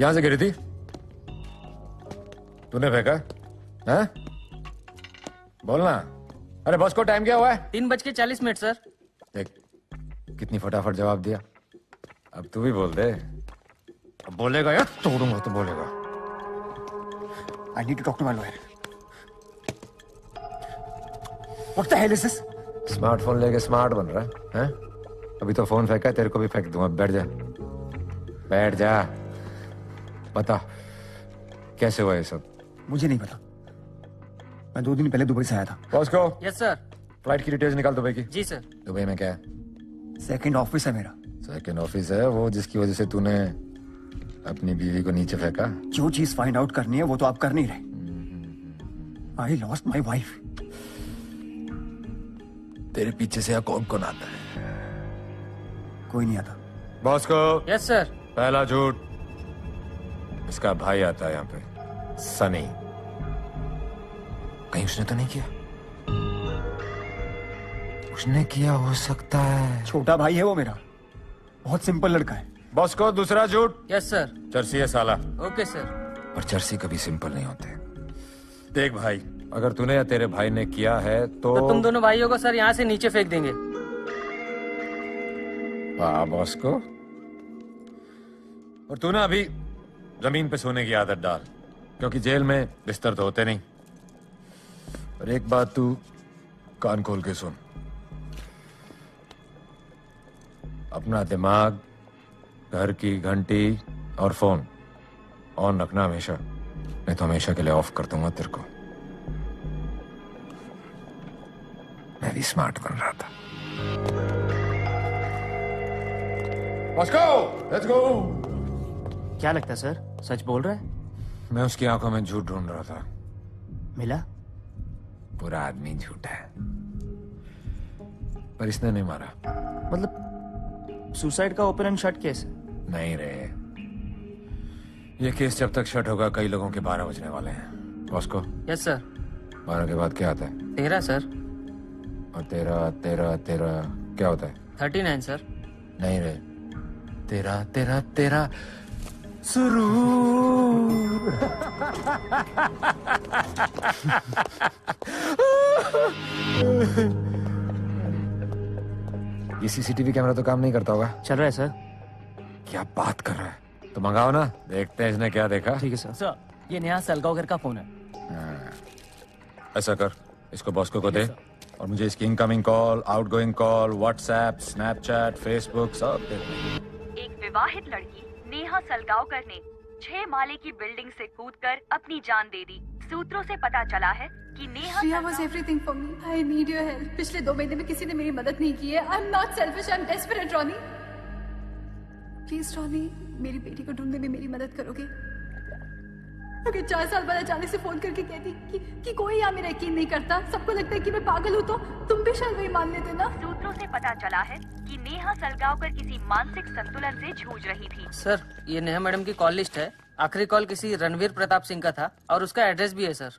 यहां से गिरी थी? तूने फेंका है? बोलना। अरे बॉस को टाइम क्या हुआ है? 3:40 सर। देख कितनी फटाफट जवाब दिया। अब तू भी बोल दे। अब बोलेगा यार, तोड़ूंगा तो बोलेगा। I need to talk to my lawyer. What the hell is this? Smartphone लेके स्मार्ट बन रहा है? हैं? अभी तो फोन फेंका है, तेरे को भी फेंक दूंगा। बैठ जा, बैठ जा। बता कैसे हुआ ये सब? मुझे नहीं पता। मैं 2 दिन पहले दुबई से आया था। बॉस को? Yes sir. फ्लाइट की डिटेल्स निकाल दुबई की। जी सर। दुबई में क्या है? सेकंड ऑफिस है मेरा। सेकंड ऑफिस है वो जिसकी वजह से तूने अपनी बीवी को नीचे फेंका? जो चीज फाइंड आउट करनी है वो तो आप कर नहीं रहे। I lost my wife. तेरे पीछे से कौन कौन आता है? कोई नहीं आता। बॉस को? Yes sir. पहला झूठ, इसका भाई आता है यहाँ पे, सनी। कहीं उसने तो नहीं किया? उसने किया हो सकता है। छोटा भाई है वो मेरा, बहुत सिंपल लड़का है। बॉस को दूसरा झूठ? Yes sir. चर्सी है साला। Okay sir. पर चर्सी कभी सिंपल नहीं होते। देख भाई, अगर तूने या तेरे भाई ने किया है तो तुम दोनों भाइयों को सर यहाँ से नीचे फेंक देंगे। वाह बॉस को। और तू ना अभी जमीन पे सोने की आदत डाल, क्योंकि जेल में बिस्तर तो होते नहीं। और एक बात तू कान खोल के सुन, अपना दिमाग, घर की घंटी और फोन ऑन रखना हमेशा, नहीं तो हमेशा के लिए ऑफ कर दूंगा तेरे को। मैं भी स्मार्ट बन रहा था। Let's go! Let's go! क्या लगता है सर, सच बोल रहा है? मैं उसकी आंखों में झूठ ढूंढ रहा था। मिला? पूरा आदमी झूठा है, पर इसने नहीं मारा। मतलब सुसाइड का ओपन एंड शट केस? नहीं रे, ये केस जब तक शट होगा कई लोगों के 12 बजने वाले हैं। बॉस को? Yes sir. 12 के बाद क्या आता है? 13 सर। और 13 क्या होता है? 39 सर। नहीं रे, 13 सुरूर। ये सीसीटीवी कैमरा तो काम नहीं करता होगा? चल रहा है सर। क्या बात कर रहा है? तो मंगाओ ना, देखते हैं इसने क्या देखा। ठीक है सर। सर, ये नेहा सलगावकर का फोन है। ऐसा कर, इसको बॉस को दे और मुझे इसकी incoming call, outgoing call, WhatsApp, Snapchat, Facebook सब देख। एक विवाहित लड़की नेहा सलगावकर ने 6 माले की बिल्डिंग से कूदकर अपनी जान दे दी। सूत्रों से पता चला है कि Neha Shreya was everything for me. I need your help. पिछले 2 महीने में किसी ने मेरी मदद नहीं की है। I'm not selfish. I'm desperate, Ronnie. Please, Ronnie, मेरी बेटी को ढूंढने में मेरी मदद करोगे? अगर 4 साल बाद अचानक से फोन करके कहती कि कोई यहाँ मेरा यकीन नहीं करता, सबको लगता है कि मैं पागल हूँ, तो तुम भी शायद वही मान लेते ना। सूत्रों से पता चला है कि नेहा सलगावकर किसी मानसिक संतुलन से जूझ रही थी। सर, ये नेहा मैडम की कॉल लिस्ट है। आखिरी कॉल किसी रणवीर प्रताप सिंह का था और उसका एड्रेस भी है सर।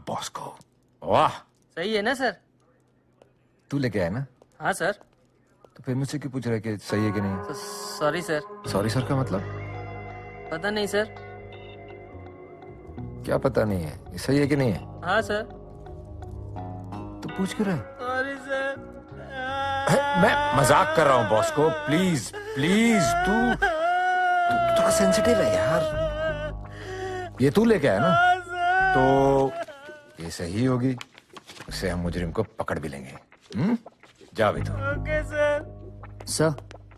बॉस को। वाह, सही है ना सर? तू लेके आया ना? हाँ सर। तो फिर मुझसे क्यों पूछ रहा है कि सही है कि नहीं? Sorry sir. सॉरी सर का मतलब? पता नहीं सर। क्या पता नहीं है? ये सही है कि नहीं है? हाँ सर। तो पूछ क्यों रहा है? Sorry sir. मैं मजाक कर रहा हूँ बॉस को, प्लीज प्लीज तू थोड़ा सेंसिटिव है यार। ये तू लेके आया ना, तो ये सही होगी, उससे हम मुजरिम को पकड़ भी लेंगे। जा भी तो। ओके सर,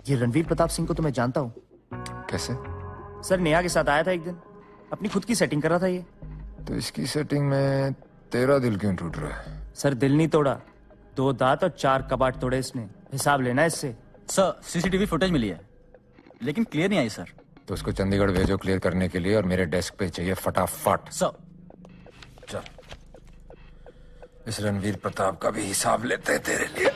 ये रणवीर प्रताप सिंह को तो मैं जानता हूँ। कैसे? सर नेहा के साथ आया था एक दिन, अपनी खुद की सेटिंग कर रहा था ये। तो इसकी सेटिंग में तेरा दिल क्यों टूट रहा है? सर दिल नहीं तोड़ा, 2 दांत और 4 कबाड़ तोड़े इसने, हिसाब लेना इससे। सर सीसीटीवी फुटेज मिली है, लेकिन क्लियर नहीं आई सर। तो उसको चंडीगढ़ भेजो क्लियर करने के लिए, और मेरे डेस्क पे चाहिए फटाफट। सर चल, इस रणवीर प्रताप का भी हिसाब लेते हैं तेरे लिए।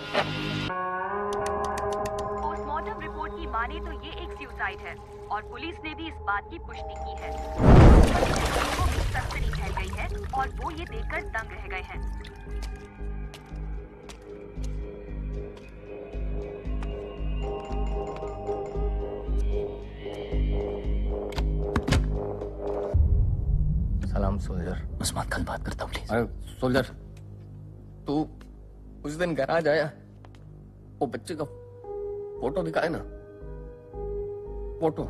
पोस्टमार्टम रिपोर्ट की माने तो ये एक सुसाइड है और पुलिस ने भी इस बात की पुष्टि की है। लोगों की सनसनी फैल गई है और वो ये देखकर दंग रह गए हैं। सलाम सोल्जर। उस्मान कल बात करता हूँ प्लीज। अरे सोल्जर, तू उस दिन गैराज आया, वो बच्चे का फोटो दिखाए ना, फोटो।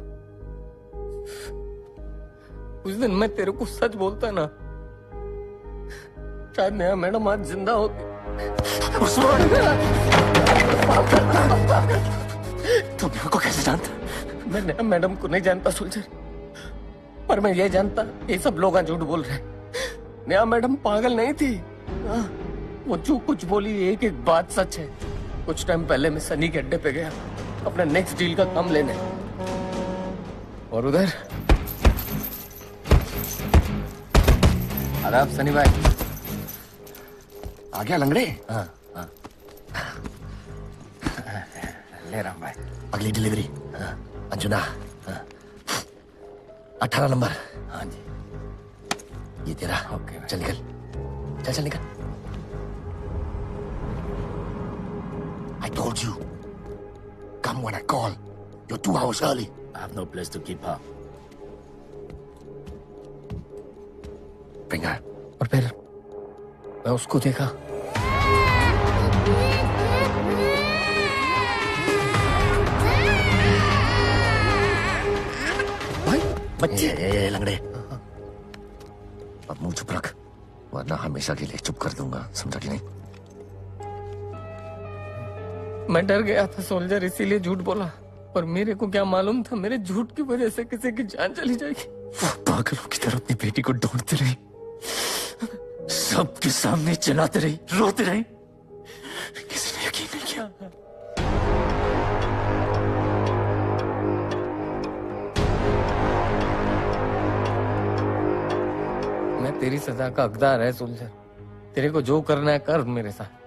उस दिन मैं तेरे को सच बोलता ना, शायद नया मैडम आज जिंदा होती। तुम मेरे को कैसे जानता? मैं नया मैडम को नहीं जानता सोल्जर, पर मैं ये जानता ये सब लोग झूठ बोल रहे। नया मैडम पागल नहीं थी, वो जो कुछ बोली एक एक बात सच है। कुछ टाइम पहले मैं सनी के अड्डे पे गया अपने नेक्स्ट डील का काम लेने, और उधर आदाब सनी भाई। आ गया लंगड़े? हाँ हाँ ले रहा हूं भाई। अगली डिलीवरी अंजुना 18 नंबर। हाँ जी, ये तेरा। ओके चल निकल, चल चल निकल। I told you, come when I call. You're 2 hours early. I have no place to keep her. Bring her. और फिर मैं उसको देखा, बच्चे। ये लंगड़े, अब मुंह चुप रख, वरना हमेशा के लिए चुप कर दूंगा, समझा कि नहीं? मैं डर गया था सोल्जर, इसीलिए झूठ बोला, पर मेरे को क्या मालूम था मेरे झूठ की वजह से किसी की जान चली जाएगी। वो पागलों की तरह अपनी बेटी को ढूंढती रही, सबके सामने चिल्लाते रही, रोते रही, किसी ने यकीन नहीं किया। मैं तेरी सजा का हकदार है सोल्जर, तेरे को जो करना है कर मेरे साथ,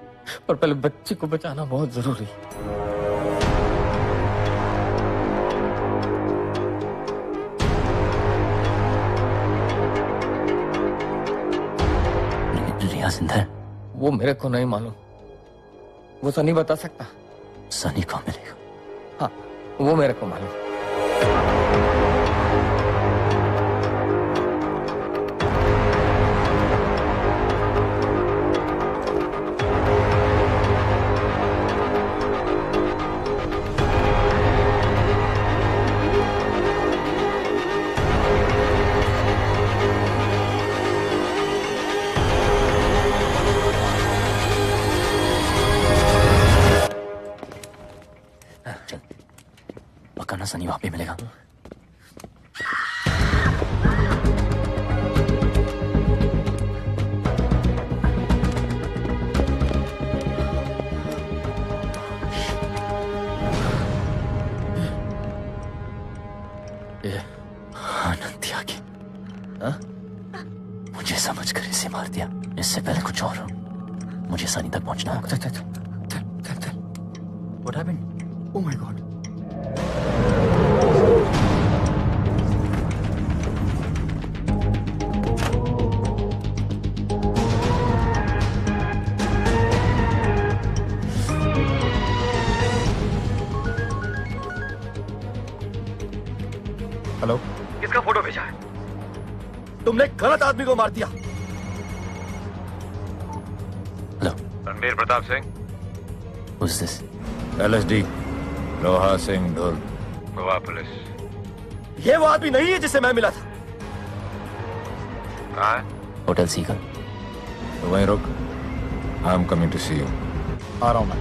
पर पहले बच्चे को बचाना बहुत जरूरी है। रिया जिंदा है? वो मेरे को नहीं मालूम, वो सनी बता सकता। सनी कहाँ मिलेगा? हाँ वो मेरे को मालूम। पक्का ना सनी वहां पे मिलेगा? आनंद आ गई। मुझे समझ कर इसे मार दिया, इससे पहले कुछ और हो। मुझे सनी तक पहुंचना होगा। चल चल चल चल चल। What happened? Oh my God. Hello, किसका फोटो भेजा है? तुमने गलत आदमी को मार दिया। Hello, Ranveer Pratap Singh. Who's this? LSD, लोहा सिंह ढोल, गोवा पुलिस। ये वो आदमी नहीं है जिससे मैं मिला था। कहाँ है? होटल सीकर। तो वहीं रुक। I am coming to see you. आ रहा हूं मैं।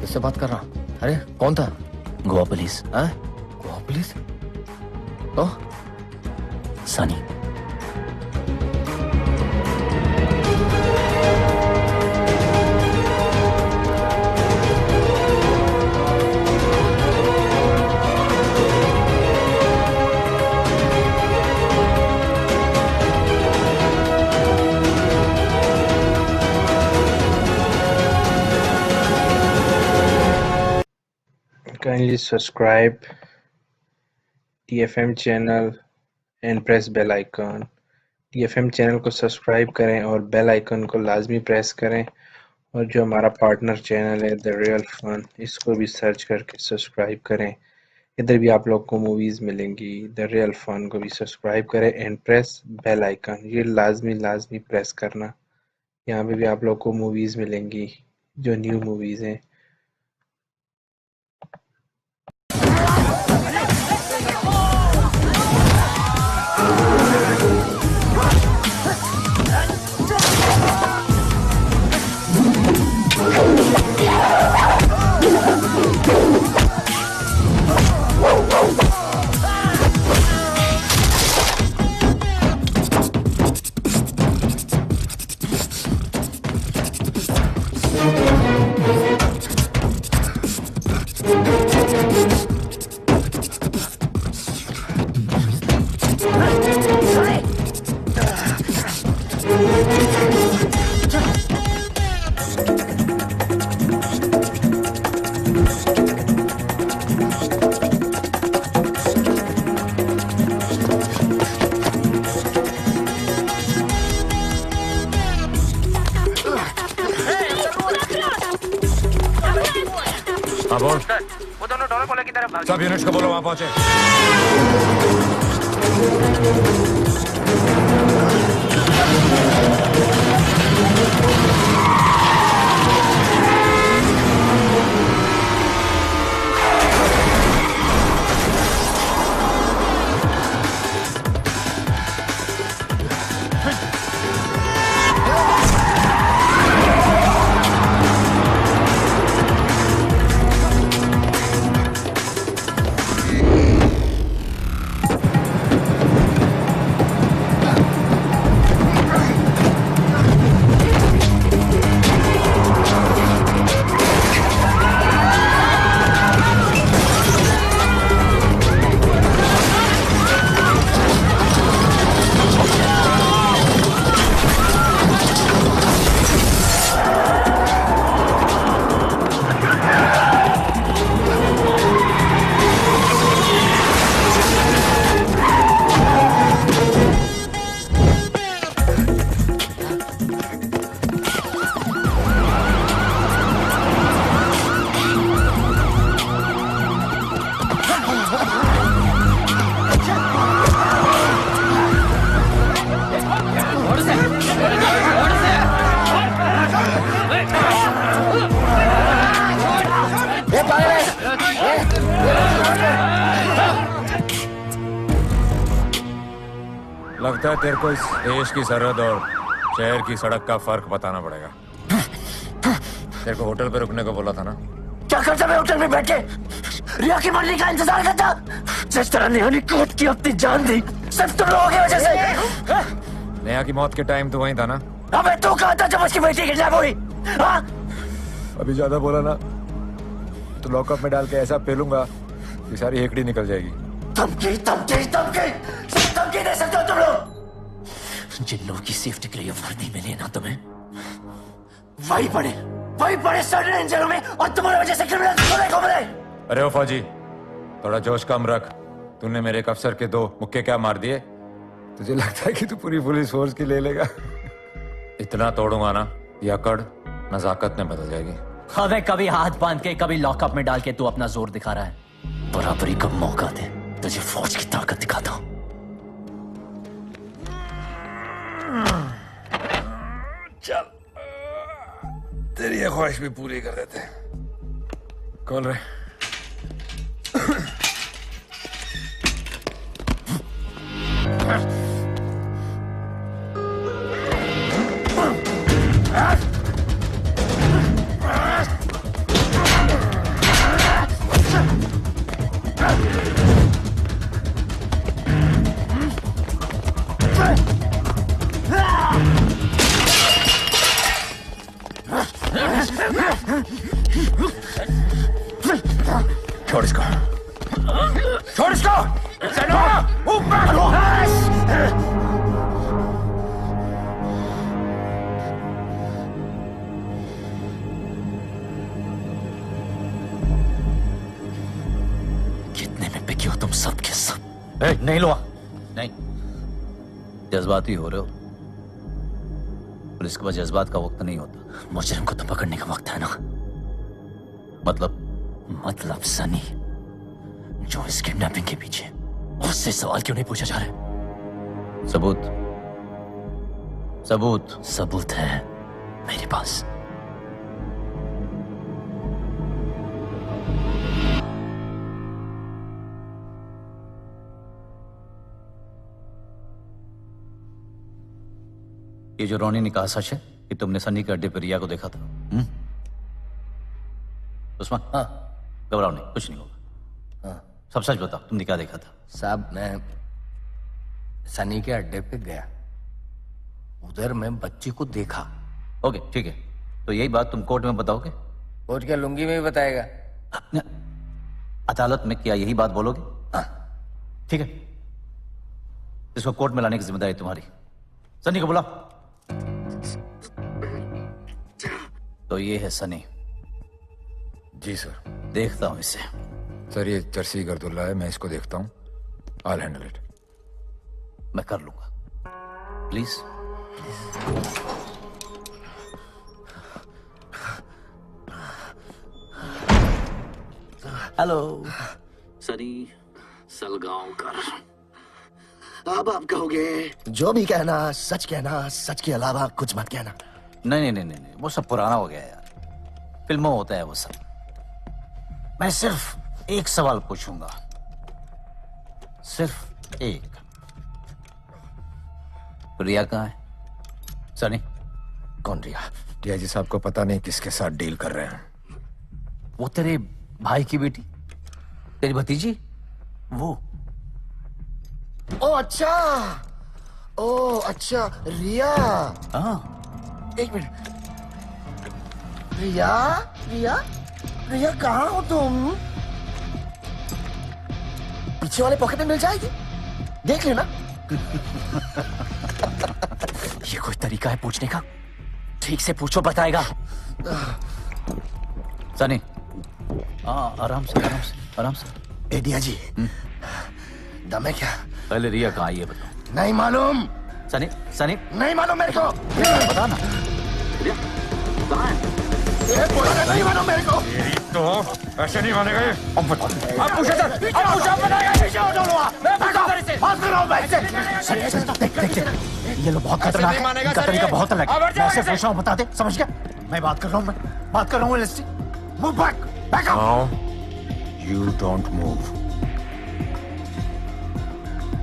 किससे बात कर रहा? अरे कौन था? गोवा पुलिस। हाँ? गोवा पुलिस? तो Sunny. Kindly subscribe TFM channel and press bell icon. TFM channel को सब्सक्राइब करें और बेल आइकन को लाजमी प्रेस करें, और जो हमारा पार्टनर चैनल है द रियल फन, इसको भी सर्च करके सब्सक्राइब करें। इधर भी आप लोग को मूवीज़ मिलेंगी। द रियल फन को भी सब्सक्राइब करें एंड प्रेस बेल आइकन, ये लाजमी प्रेस करना। यहाँ पे भी आप लोग को मूवीज़ मिलेंगी जो न्यू मूवीज़ हैं। हाँ बोल। वो दोनों डोलो कोले की तरफ भाग। सब यूनिट्स को बोलो वहां पहुंचे। लगता है तेरे को इस देश की सरहद और शहर की सड़क का फर्क बताना पड़ेगा। तेरे को होटल पे रुकने को बोला था ना? क्या करता मैं होटल में बैठ के? रिया की मरने का इंतजार करता। जिस तरह नेहा ने कोर्ट की अपनी जान दी, सिर्फ तुम लोगों की वजह से। नेहा की मौत के टाइम तो वहीं था ना? अबे तू कहाँ था जब उसकी बेटी किडनैप हुई? हाँ? अभी ज्यादा बोला ना तो लॉकअप में डाल के ऐसा पेलूंगा कि सारी हेकड़ी निकल जाएगी। धमकी धमकी धमकी सिर्फ धमकी दे सकते हो तुम लोग। जिन लोगों की सेफ्टी के लिए वर्दी मिली है ना तुम्हें, वही पड़े सड़ने इन जेलों में, और तुम्हारी वजह से क्रिमिनल खुले को मिले। अरे ओ फौजी, थोड़ा जोश कम रख। तूने मेरे एक अफसर के 2 मुक्के क्या मार दिए? तुझे लगता है कि तू पूरी पुलिस फोर्स की ले लेगा? इतना तोड़ूंगा ना ये अकड़ नजाकत में बदल जाएगी। हमें कभी हाथ बांध के कभी लॉकअप में डाल के तू अपना जोर दिखा रहा है। बराबरी का मौका दे, तुझे फौज की ताकत दिखाता हूं। चल तेरी ये ख्वाहिश भी पूरी कर देते हैं। कौन रे? छोड़ इसको, छोड़ इसको। कितने में बिके हो तुम सब के सब? नहीं लो, नहीं, जज्बाती हो रहे हो। पुलिस के पास जज्बात का वक्त नहीं होता, मुजरिम को तो पकड़ने का वक्त है ना। मतलब सनी जो इस किडनैपिंग के पीछे, उससे सवाल क्यों नहीं पूछा जा रहा? सबूत है मेरे पास। ये जो रोनी ने कहा सच है कि तुमने सनी के अड्डे पर रिया को देखा था? उस्मान, हाँ, घबराओ नहीं, कुछ नहीं होगा। हाँ, सब सच बताओ, तुमने क्या देखा था? साहब, मैं सनी के अड्डे पे गया, उधर मैं बच्ची को देखा। ओके, ठीक है, तो यही बात तुम कोर्ट में बताओगे? कोर्ट क्या लुंगी में भी बताएगा? अदालत में क्या यही बात बोलोगे? हाँ, ठीक है, इसको कोर्ट में लाने की जिम्मेदारी तुम्हारी। सनी को बुलाओ। तो ये है सनी। जी सर। देखता हूं इसे। सर ये चर्सी गर्दुल्ला है, मैं इसको देखता हूँ। I'll handle it। मैं कर लूंगा, प्लीज। हेलो सनी सलगांवकर। अब आप कहोगे जो भी कहना सच कहना, सच के अलावा कुछ मत कहना। नहीं, वो सब पुराना हो गया यार, फिल्मों होता है वो सब। मैं सिर्फ एक सवाल पूछूंगा, सिर्फ एक। रिया कहाँ है? सनी, कौन रिया? डीआईजी साहब को पता नहीं किसके साथ डील कर रहे हैं। वो तेरे भाई की बेटी, तेरी भतीजी, वो। ओ अच्छा, रिया। हाँ, एक मिनट। रिया कहाँ हो तुम? पीछे वाले पॉकेट में मिल जाएगी, देख लेना। ये कोई तरीका है पूछने का? ठीक से पूछो, बताएगा। सनी, आराम से। एडिया जी, दम है क्या? पहले रिया कहाँ आई है बताओ। नहीं मालूम। सनी, नहीं मालूम मेरे को। बता ना। नहीं मालूम मेरे को। तो ऐसे नहीं मानेगा ये। अब बता। अब पूछो सर। देख, ये लोग बहुत खतरनाक है, इनका तरीका बहुत अलग है। मैं ऐसे पूछ रहा हूँ, बता दे, समझ गया? मैं बात कर रहा हूँ लेस्टी। Move back up. Now, you don't move.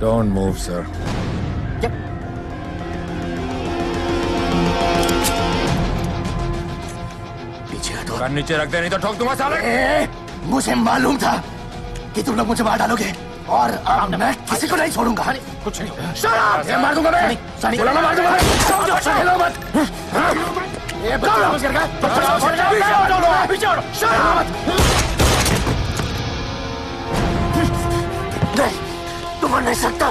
Don't move, sir. पीछे हटो। कान नीचे रख दे, नहीं तो ठोक दूंगा साले। मुझे मालूम था कि तुम लोग मुझे मार डालोगे, और अब मैं किसी को नहीं छोड़ूंगा। कुछ नहीं, मार दूंगा मैं। सनी, मार दूंगा। ये तुम मर नहीं सकता।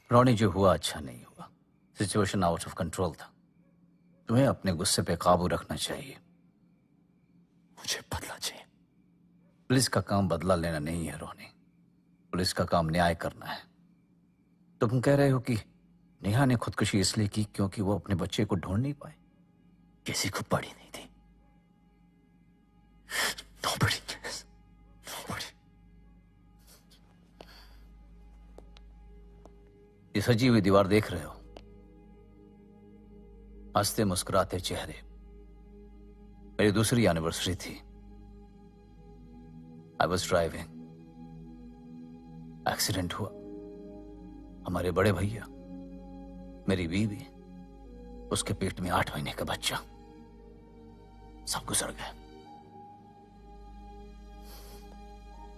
रोनी, जो हुआ अच्छा नहीं हुआ। सिचुएशन आउट ऑफ कंट्रोल था। तुम्हें अपने गुस्से पे काबू रखना चाहिए। मुझे बदला चाहिए। पुलिस का काम बदला लेना नहीं है रोनी, पुलिस का काम न्याय करना है। तुम कह रहे हो कि नेहा ने खुदकुशी इसलिए की क्योंकि वो अपने बच्चे को ढूंढ नहीं पाए, किसी को पड़ी नहीं थी। Nobody cares. Nobody. ये सजी हुई दीवार देख रहे हो, हंसते मुस्कुराते चेहरे। मेरी दूसरी एनिवर्सरी थी। आई वॉज ड्राइविंग, एक्सीडेंट हुआ। हमारे बड़े भैया, मेरी बीवी, उसके पेट में 8 महीने का बच्चा, सब गुजर गए।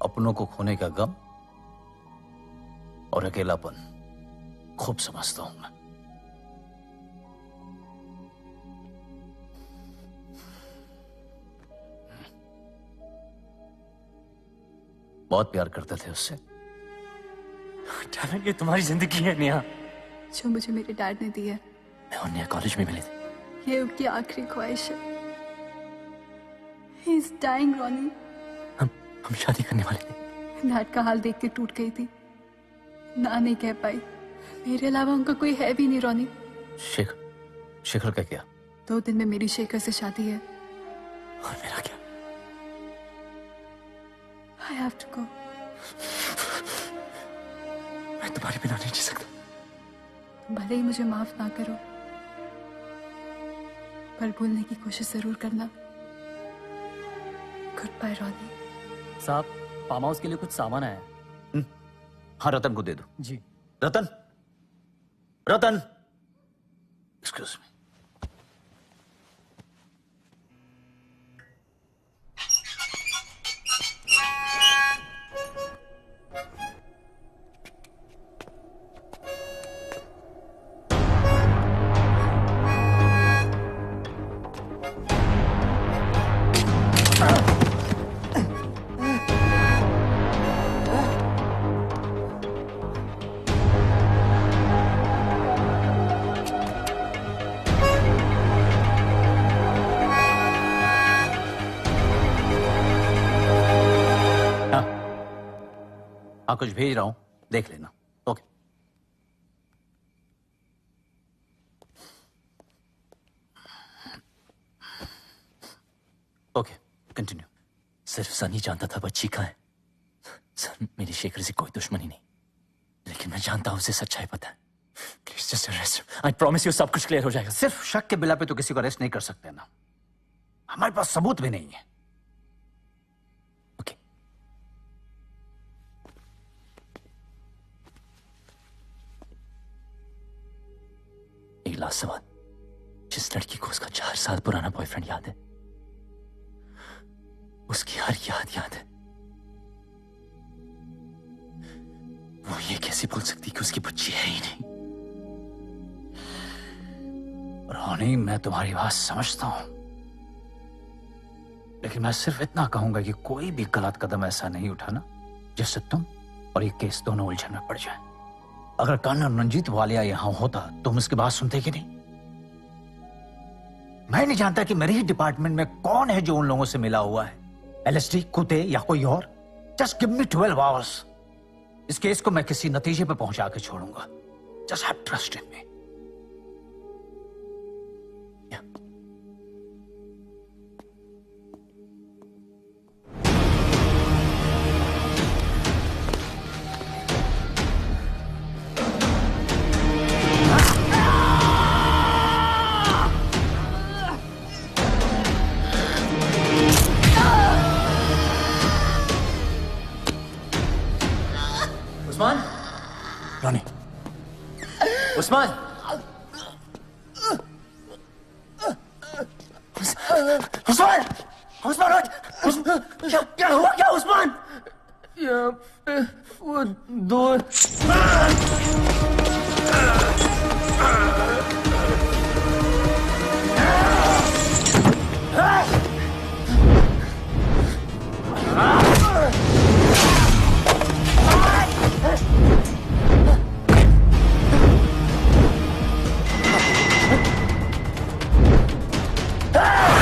अपनों को खोने का गम और अकेलापन खूब समझता हूं मैं। बहुत प्यार करते थे उससे। ये तुम्हारी जिंदगी है नेहा, जो मुझे मेरे डैड ने दी है। मैं और नेहा कॉलेज में मिले थे। ये उसकी आखिरी ख्वाहिश है। He is dying, रोनी। हम शादी करने वाले थे। डैड का हाल देख के टूट गई थी, ना नहीं कह पाई। मेरे अलावा उनका कोई है भी नहीं, रोनी। शेखर का क्या? 2 दिन में मेरी शेखर से शादी है। और मेरा क्या? I have to go. मैं तुम्हारे बिना नहीं जी सकता। भले ही मुझे माफ ना करो, पर भूलने की कोशिश जरूर करना। गुड बाय रोनी। साहब, फार्म हाउस के लिए कुछ सामान आया है। हाँ, रतन को दे दो। जी। रतन, रतन, एक्सक्यूज मी। हाँ, कुछ भेज रहा हूं, देख लेना। ओके। Okay, continue. सिर्फ सनी जानता था बच्ची कहाँ है। सर, मेरी शेखर से कोई दुश्मनी नहीं, लेकिन मैं जानता हूं उसे सच्चाई पता है। Please just arrest. I promise you सब कुछ क्लियर हो जाएगा। सिर्फ शक के बिला पे तो किसी को अरेस्ट नहीं कर सकते ना। हमारे पास सबूत भी नहीं है। एक लास्ट सवाल, जिस लड़की को उसका 4 साल पुराना बॉयफ्रेंड याद है, उसकी हर याद है, वो ये कैसे बोल सकती कि उसकी बच्ची है ही नहीं? रोनी, मैं तुम्हारी बात समझता हूं, लेकिन मैं सिर्फ इतना कहूंगा कि कोई भी गलत कदम ऐसा नहीं उठाना जिससे तुम और ये केस दोनों उलझन में पड़ जाए। अगर कर्नल रंजीत वालिया यहां होता, तुम उसकी बात सुनते कि नहीं? मैं नहीं जानता कि मेरे ही डिपार्टमेंट में कौन है जो उन लोगों से मिला हुआ है, LSD, कुत्ते या कोई और। Just give me 12 hours. इस केस को मैं किसी नतीजे पे पहुंचा के छोड़ूंगा। जस्ट हैव ट्रस्ट इन मी। उस्मान, रोनी, उस्मान, उस्मान, उस्मान, क्या हुआ क्या उस्मान? यहाँ पे वो 2 Ah!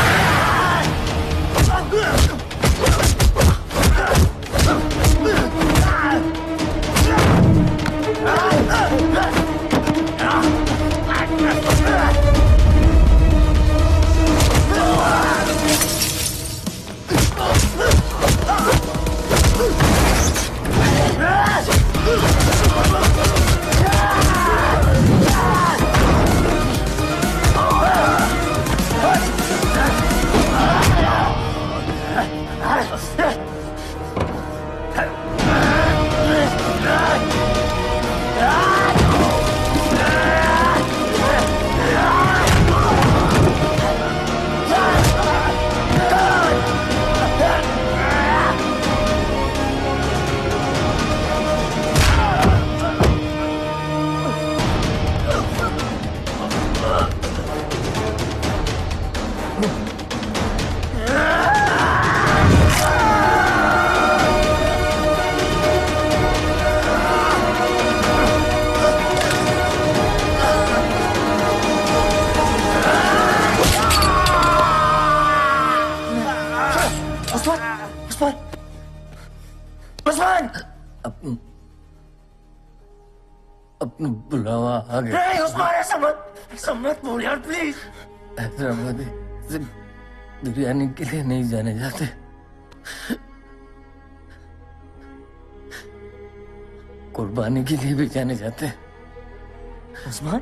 अपना बुलावा आ गया। नहीं उस्मान, ऐसा मत बोल यार प्लीज। हैदराबादी सिर्फ बिरयानी के लिए नहीं जाने जाते, कुर्बानी के लिए भी जाने जाते हैं। उस्मान,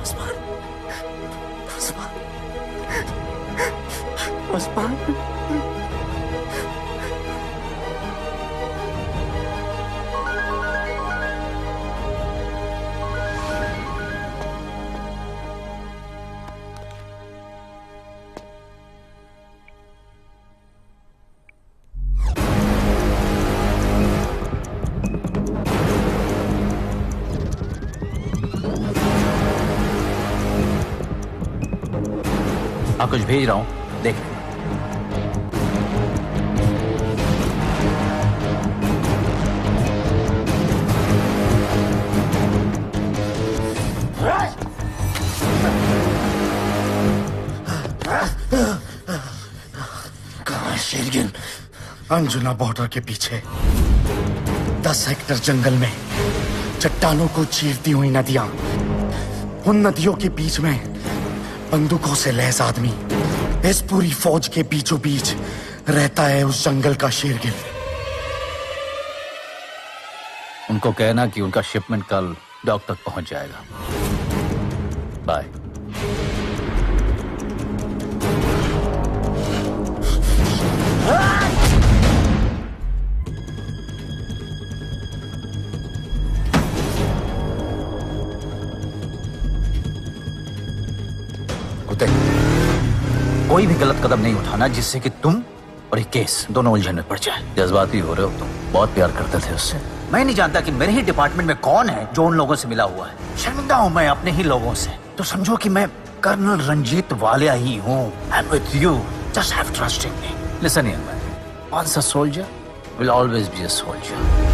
उस्मान, उस्मान, उस्मान। हाँ, कुछ भेज रहा हूँ, देख लेना। कहाँ है शेरगिल? अंजुना बॉर्डर के पीछे 10 हेक्टर जंगल में चट्टानों को चीरती हुई नदियां, उन नदियों के बीच में बंदूकों से लैस आदमी इस पूरी फौज के बीचों बीच रहता है उस जंगल का शेरगिल। उनको कहना कि उनका शिपमेंट कल डॉक तक पहुंच जाएगा। बाय। कोई भी गलत कदम नहीं उठाना जिससे कि तुम और ये केस दोनों उलझन में पड़ जाए। जज्बाती हो रहे हो तुम, बहुत प्यार करते थे उससे। मैं नहीं जानता कि मेरे ही डिपार्टमेंट में कौन है जो उन लोगों से मिला हुआ है। शर्मिंदा हूं मैं अपने ही लोगों से। तो समझो कि मैं कर्नल रंजीत वालिया ही हूँ। I am with you, just have trust in me. Listen here man, once a soldier will always be a soldier.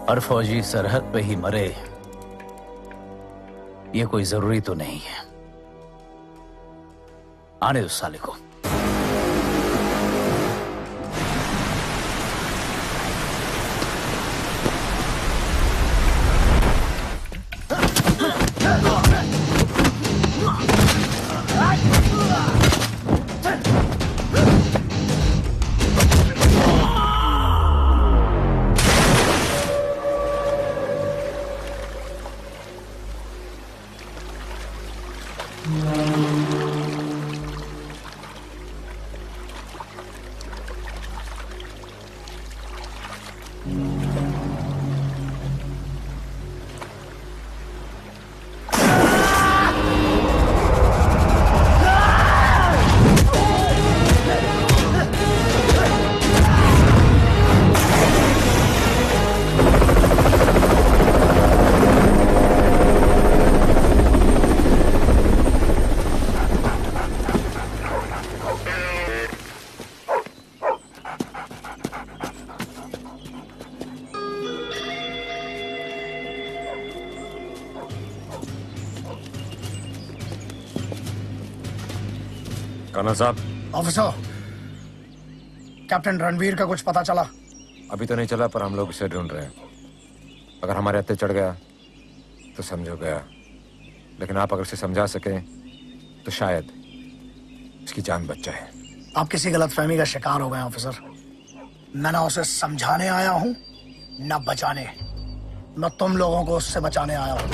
हर फौजी सरहद पे ही मरे, ये कोई जरूरी तो नहीं है। आने दो साले को। कर्नल साहब। ऑफिसर, कैप्टन रणवीर का कुछ पता चला? अभी तो नहीं चला, पर हम लोग इसे ढूंढ रहे हैं। अगर हमारे हत्थे चढ़ गया तो समझो गया, लेकिन आप अगर इसे समझा सकें तो शायद इसकी जान बच जाए। आप किसी गलतफहमी का शिकार हो गए ऑफिसर। मैं ना उसे समझाने आया हूं न बचाने। मैं तुम लोगों को उससे बचाने आया हूं।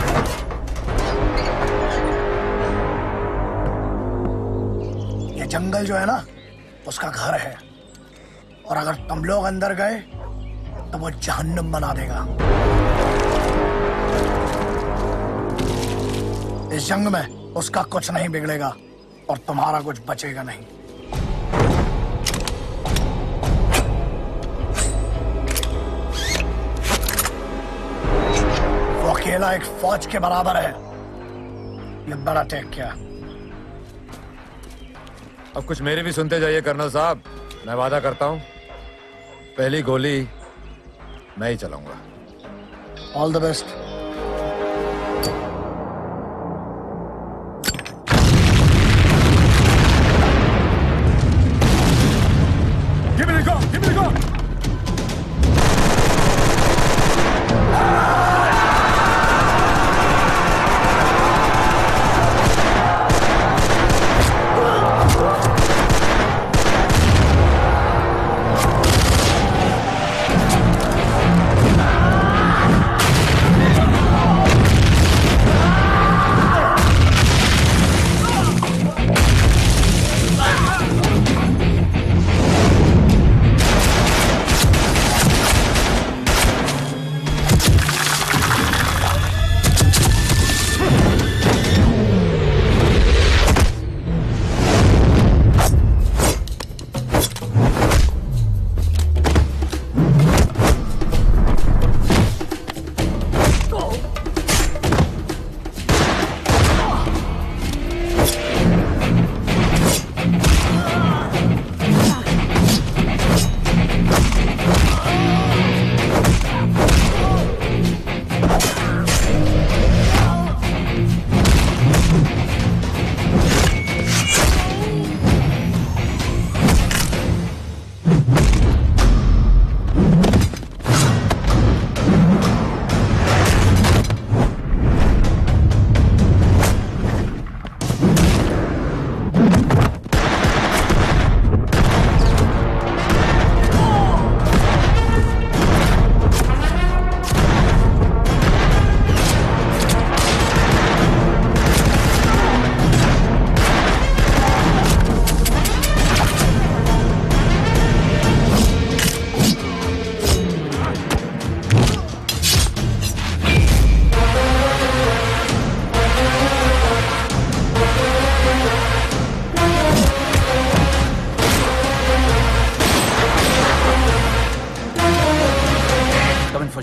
ये जंगल जो है ना, उसका घर है, और अगर तुम लोग अंदर गए तो वो जहन्नुम बना देगा। इस जंग में उसका कुछ नहीं बिगड़ेगा और तुम्हारा कुछ बचेगा नहीं। वो अकेला एक फौज के बराबर है। ये बड़ा टेक क्या? अब कुछ मेरी भी सुनते जाइए कर्नल साहब। मैं वादा करता हूं, पहली गोली मैं ही चलाऊंगा। All the best.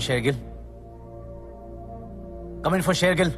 Shergill. Come in for Shergill.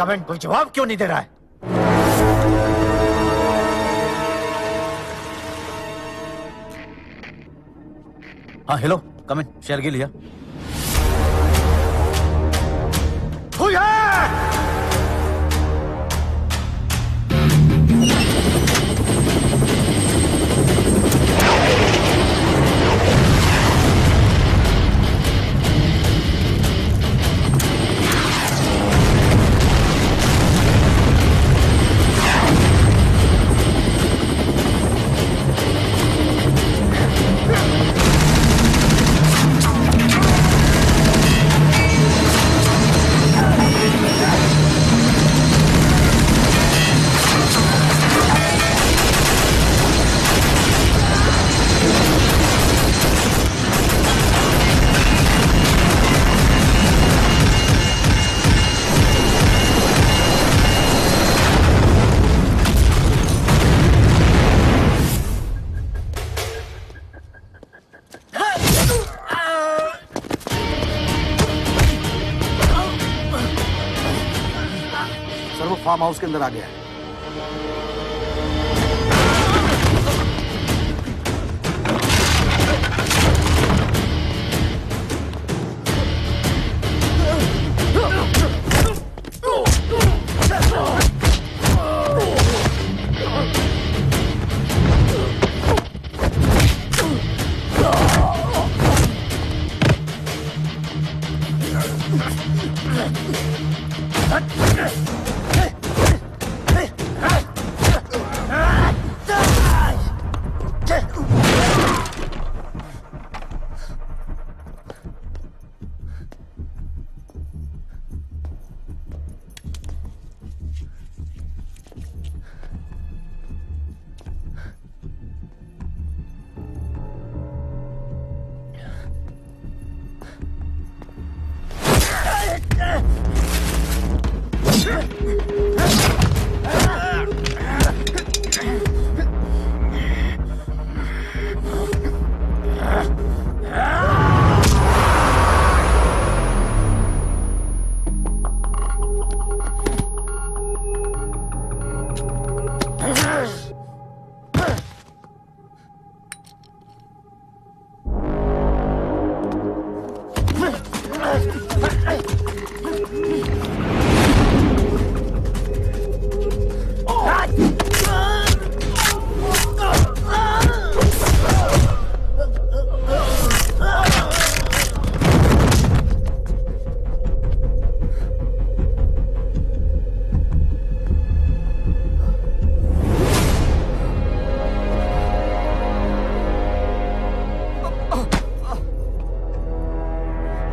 Comment कोई जवाब क्यों नहीं दे रहा है? हाँ हेलो, कमेंट शेयर के लिया। फार्म हाउस के अंदर आ गया है।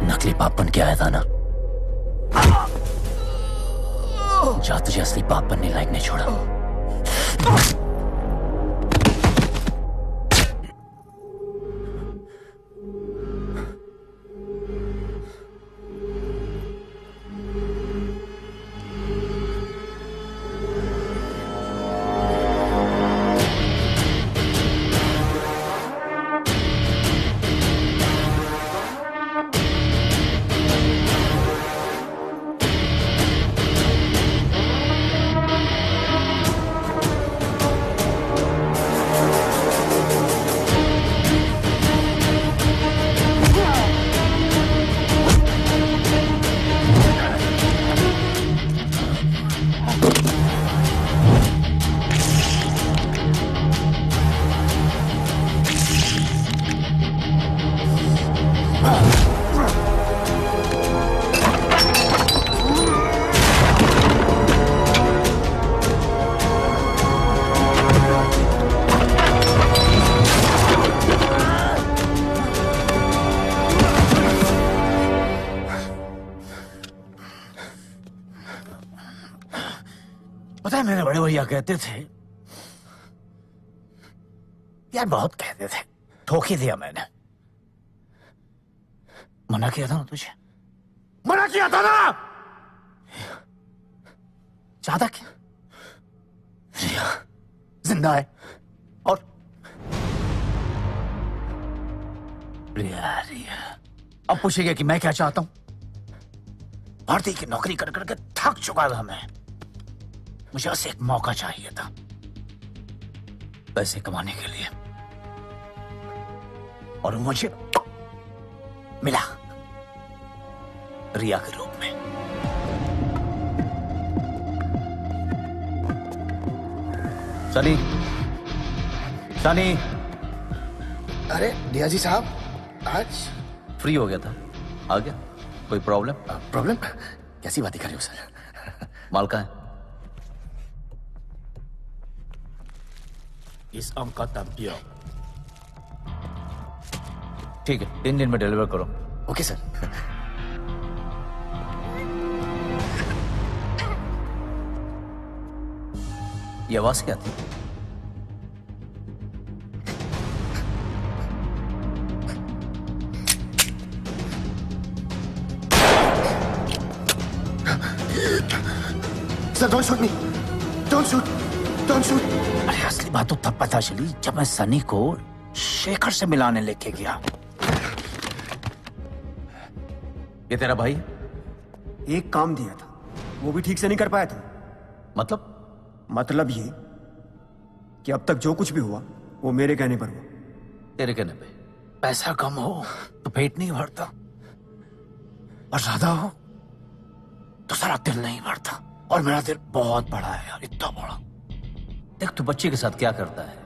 नकली बाप बन के आया था ना, जा तुझे असली बाप बनने लायक नहीं छोड़ा। पता है मेरे बड़े भैया कहते थे यार, बहुत कहते थे, ठोक ही दिया मैंने। मना किया था ना तुझे, मना किया था ना। चाहता क्या रिया जिंदा है और रिया अब पूछेगा कि मैं क्या चाहता हूं। भारती की नौकरी कर करके थक चुका था मैं। मुझे बस एक मौका चाहिए था पैसे कमाने के लिए, और मुझे मिला रिया के रूप में। सनी, सनी। अरे रिया जी साहब, आज फ्री हो गया था, आ गया। कोई प्रॉब्लम? प्रॉब्लम? कैसी बातें कर रहे हो सर? माल कहाँ है? इस अंक का तंबिया। ठीक है, 3 दिन में डिलीवर करो। Okay sir. ये आवाज क्या थी? Sir don't shoot me, don't shoot, don't shoot. अरे असली बात तो तब पता चली जब मैं सनी को शेखर से मिलाने लेके गया। ये तेरा भाई? एक काम दिया था, वो भी ठीक से नहीं कर पाया था। मतलब ये कि अब तक जो कुछ भी हुआ वो मेरे कहने पर हुआ। तेरे कहने पे? पैसा कम हो तो पेट नहीं भरता, और ज्यादा हो तो सारा दिल नहीं भरता। और मेरा दिल बहुत बड़ा है यार, इतना बड़ा। देख तू बच्चे के साथ क्या करता है,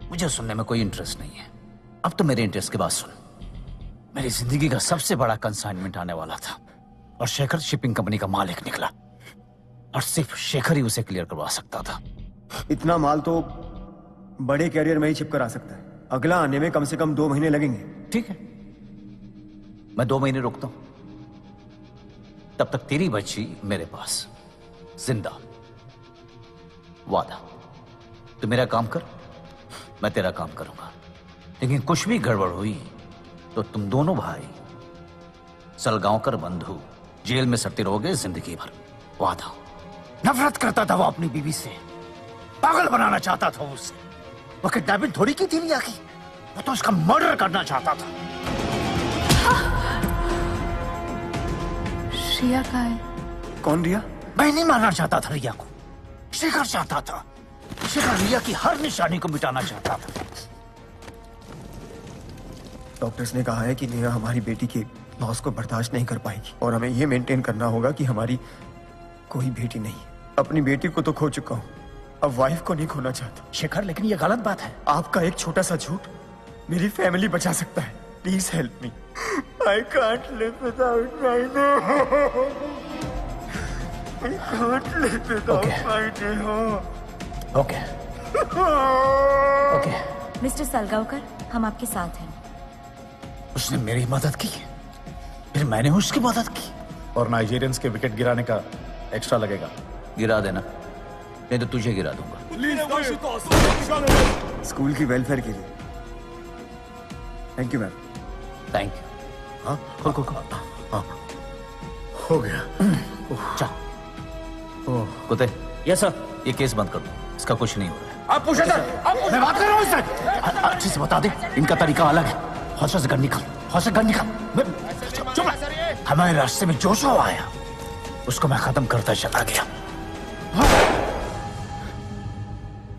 मुझे सुनने में कोई इंटरेस्ट नहीं है। अब तो मेरे इंटरेस्ट की बात सुन। मेरी जिंदगी का सबसे बड़ा कंसाइनमेंट आने वाला था, और शेखर शिपिंग कंपनी का मालिक निकला, और सिर्फ शेखर ही उसे क्लियर करवा सकता था। इतना माल तो बड़े कैरियर में ही छिप कर आ सकता है, अगला आने में कम से कम 2 महीने लगेंगे। ठीक है, मैं 2 महीने रुकता हूं, तब तक तेरी बच्ची मेरे पास जिंदा। वादा, तू मेरा काम कर, मैं तेरा काम करूंगा। लेकिन कुछ भी गड़बड़ हुई तो तुम दोनों भाई सलगांवकर बंधु जेल में सड़ते रहोगे जिंदगी भर। वादा। नफरत करता था वो अपनी बीवी से, पागल बनाना चाहता था उससे। वो किडनैपिंग थोड़ी की थी रिया की, वो तो उसका मर्डर करना चाहता था। रिया कहाँ है? कौन रिया? मैं नहीं मारना चाहता था रिया को, शेखर चाहता था। शेखर रिया की हर निशानी को मिटाना चाहता था। डॉक्टर्स ने कहा है कि नेहा हमारी बेटी के लॉस को बर्दाश्त नहीं कर पाएगी, और हमें ये मेंटेन करना होगा कि हमारी कोई बेटी नहीं है। अपनी बेटी को तो खो चुका हूँ, अब वाइफ को नहीं खोना चाहता। शेखर, लेकिन ये गलत बात है। आपका एक छोटा सा झूठ मेरी फैमिली बचा सकता है। Please help me. I can't live without my Neha. I can't live without my Neha. Okay okay. Mister Salgaonkar, हम आपके साथ हैं। उसने मेरी मदद की, फिर मैंने उसकी मदद की। और नाइजीरियंस के विकेट गिराने का एक्स्ट्रा लगेगा। गिरा देना, नहीं तो तुझे गिरा दूंगा। स्कूल की वेलफेयर के लिए। Thank you ma'am. Thank you. हाँ, खोल खोल खोल। हाँ, हो गया। जा। कुत्ते। Yes sir. ये केस बंद कर दो, इसका कुछ नहीं हो रहा है। आप पूछे सर, मैं बात कर रहा हूँ इससे। अच्छे से बता दे, इनका तरीका अलग है। हौसले से गन निकाल, हौसले से गन निकाल। चुप रह। हमारे रास्ते में जो जो आया उसको मैं खत्म करता चला गया।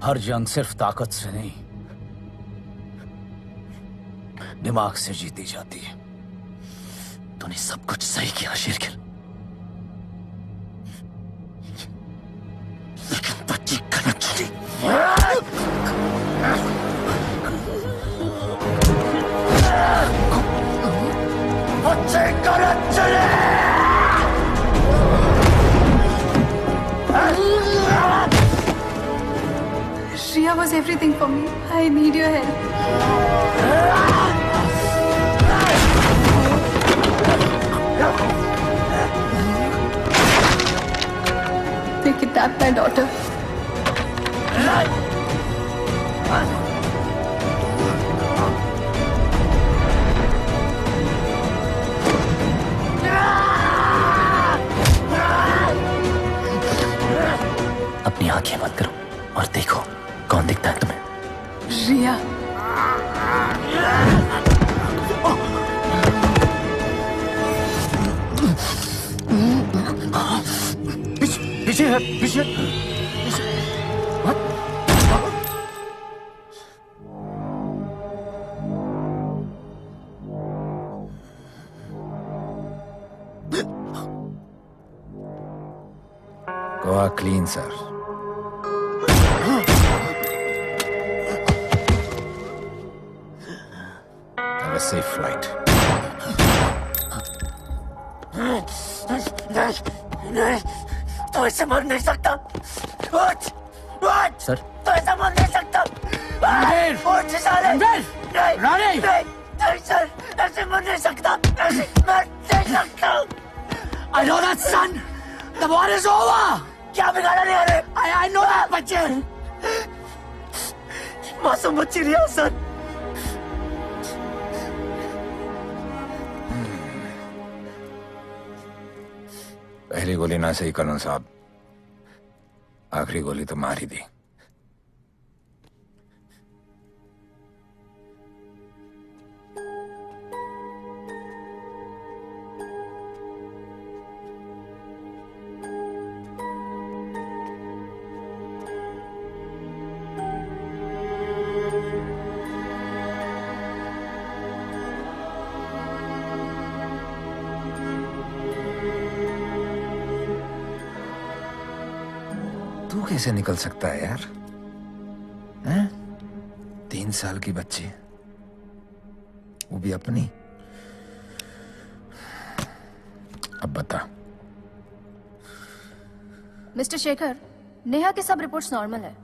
हर जंग सिर्फ ताकत से नहीं, दिमाग से जीती जाती है। तूने सब कुछ सही किया शेरगिल, लेकिन बच्ची गलत चली। बच्चे गलत चले। Shriya was everything for me. I need your help. They kidnapped my daughter. अपनी आंखें बंद करो और देखो कौन दिखता है तुम्हें। रिया। पीछे है, पीछे। Goa clean sir. Have a safe flight. नहीं, तो ऐसे मर नहीं सकता। उठ, उठ, सर तो ऐसे मर नहीं सकता। उठ साले। नहीं, नहीं सर, ऐसे मर नहीं सकता, ऐसे मर नहीं सकता। I know that son, the war is over. क्या बिगाड़ा नहीं अरे? I know that बच्चे। मासूम बच्ची रिया सर। पहली गोली ना सही कर्नल साहब, आखिरी गोली तो मार ही दी। तू कैसे निकल सकता है यार? हैं? 3 साल की बच्ची, वो भी अपनी। अब बता। मिस्टर शेखर, नेहा के सब रिपोर्ट्स नॉर्मल है,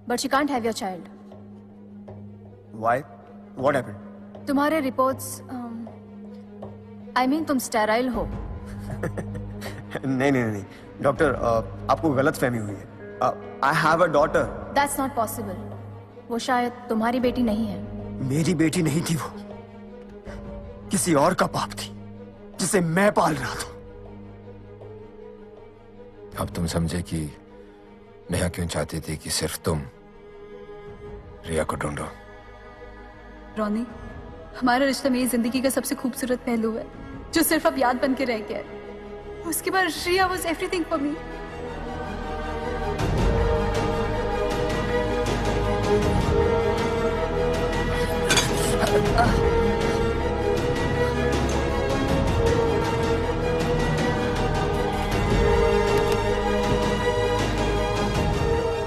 but she can't have your child. Why? What happened? तुम्हारे रिपोर्ट्स I mean तुम स्टेराइल हो। नहीं नहीं नहीं डॉक्टर, आपको गलत फहमी हुई है। I have a daughter. That's not possible. वो शायद तुम्हारी बेटी नहीं है। मेरी बेटी नहीं थी वो, किसी और का पाप थी जिसे मैं पाल रहा था। अब तुम समझे कि नेहा क्यों चाहती थी कि सिर्फ तुम रिया को ढूंढो। रोनी, हमारे रिश्ते में ये जिंदगी का सबसे खूबसूरत पहलू है जो सिर्फ अब याद बन के रह गया है। उसके बाद रिया वाज एवरीथिंग फॉर मी।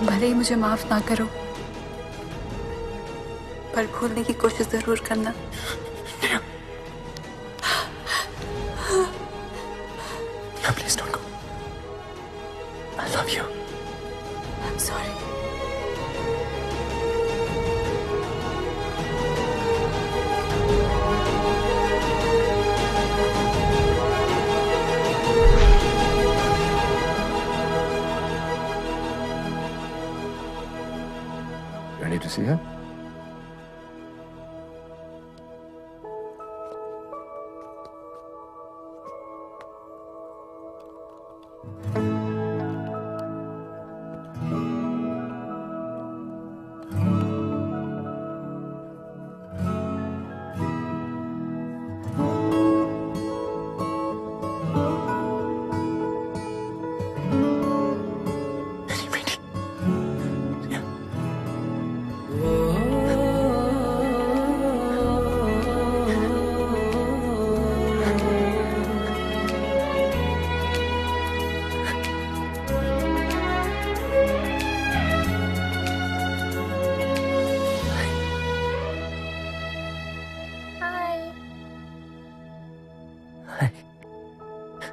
भले ही मुझे माफ ना करो, पर भूलने की कोशिश जरूर करना। Please don't go. I love you. I'm sorry. Ready to see her?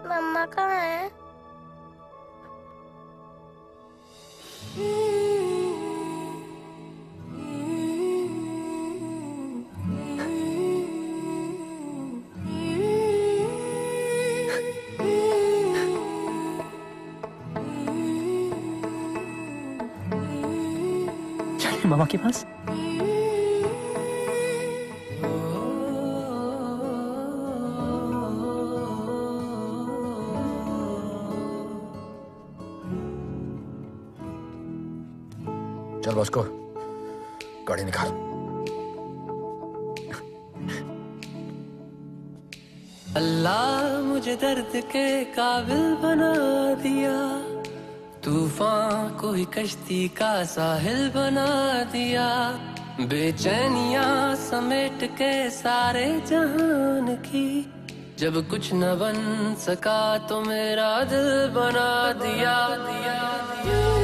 मम्मा कहाँ है? मामा के पास? चल बॉस्को, गाड़ी निकाल। अल्लाह मुझे दर्द के काबिल बना दिया, तूफान को ही कश्ती का साहिल बना दिया, बेचैनियां समेट के सारे जहान की, जब कुछ न बन सका तो मेरा दिल बना दिया, दिया, दिया।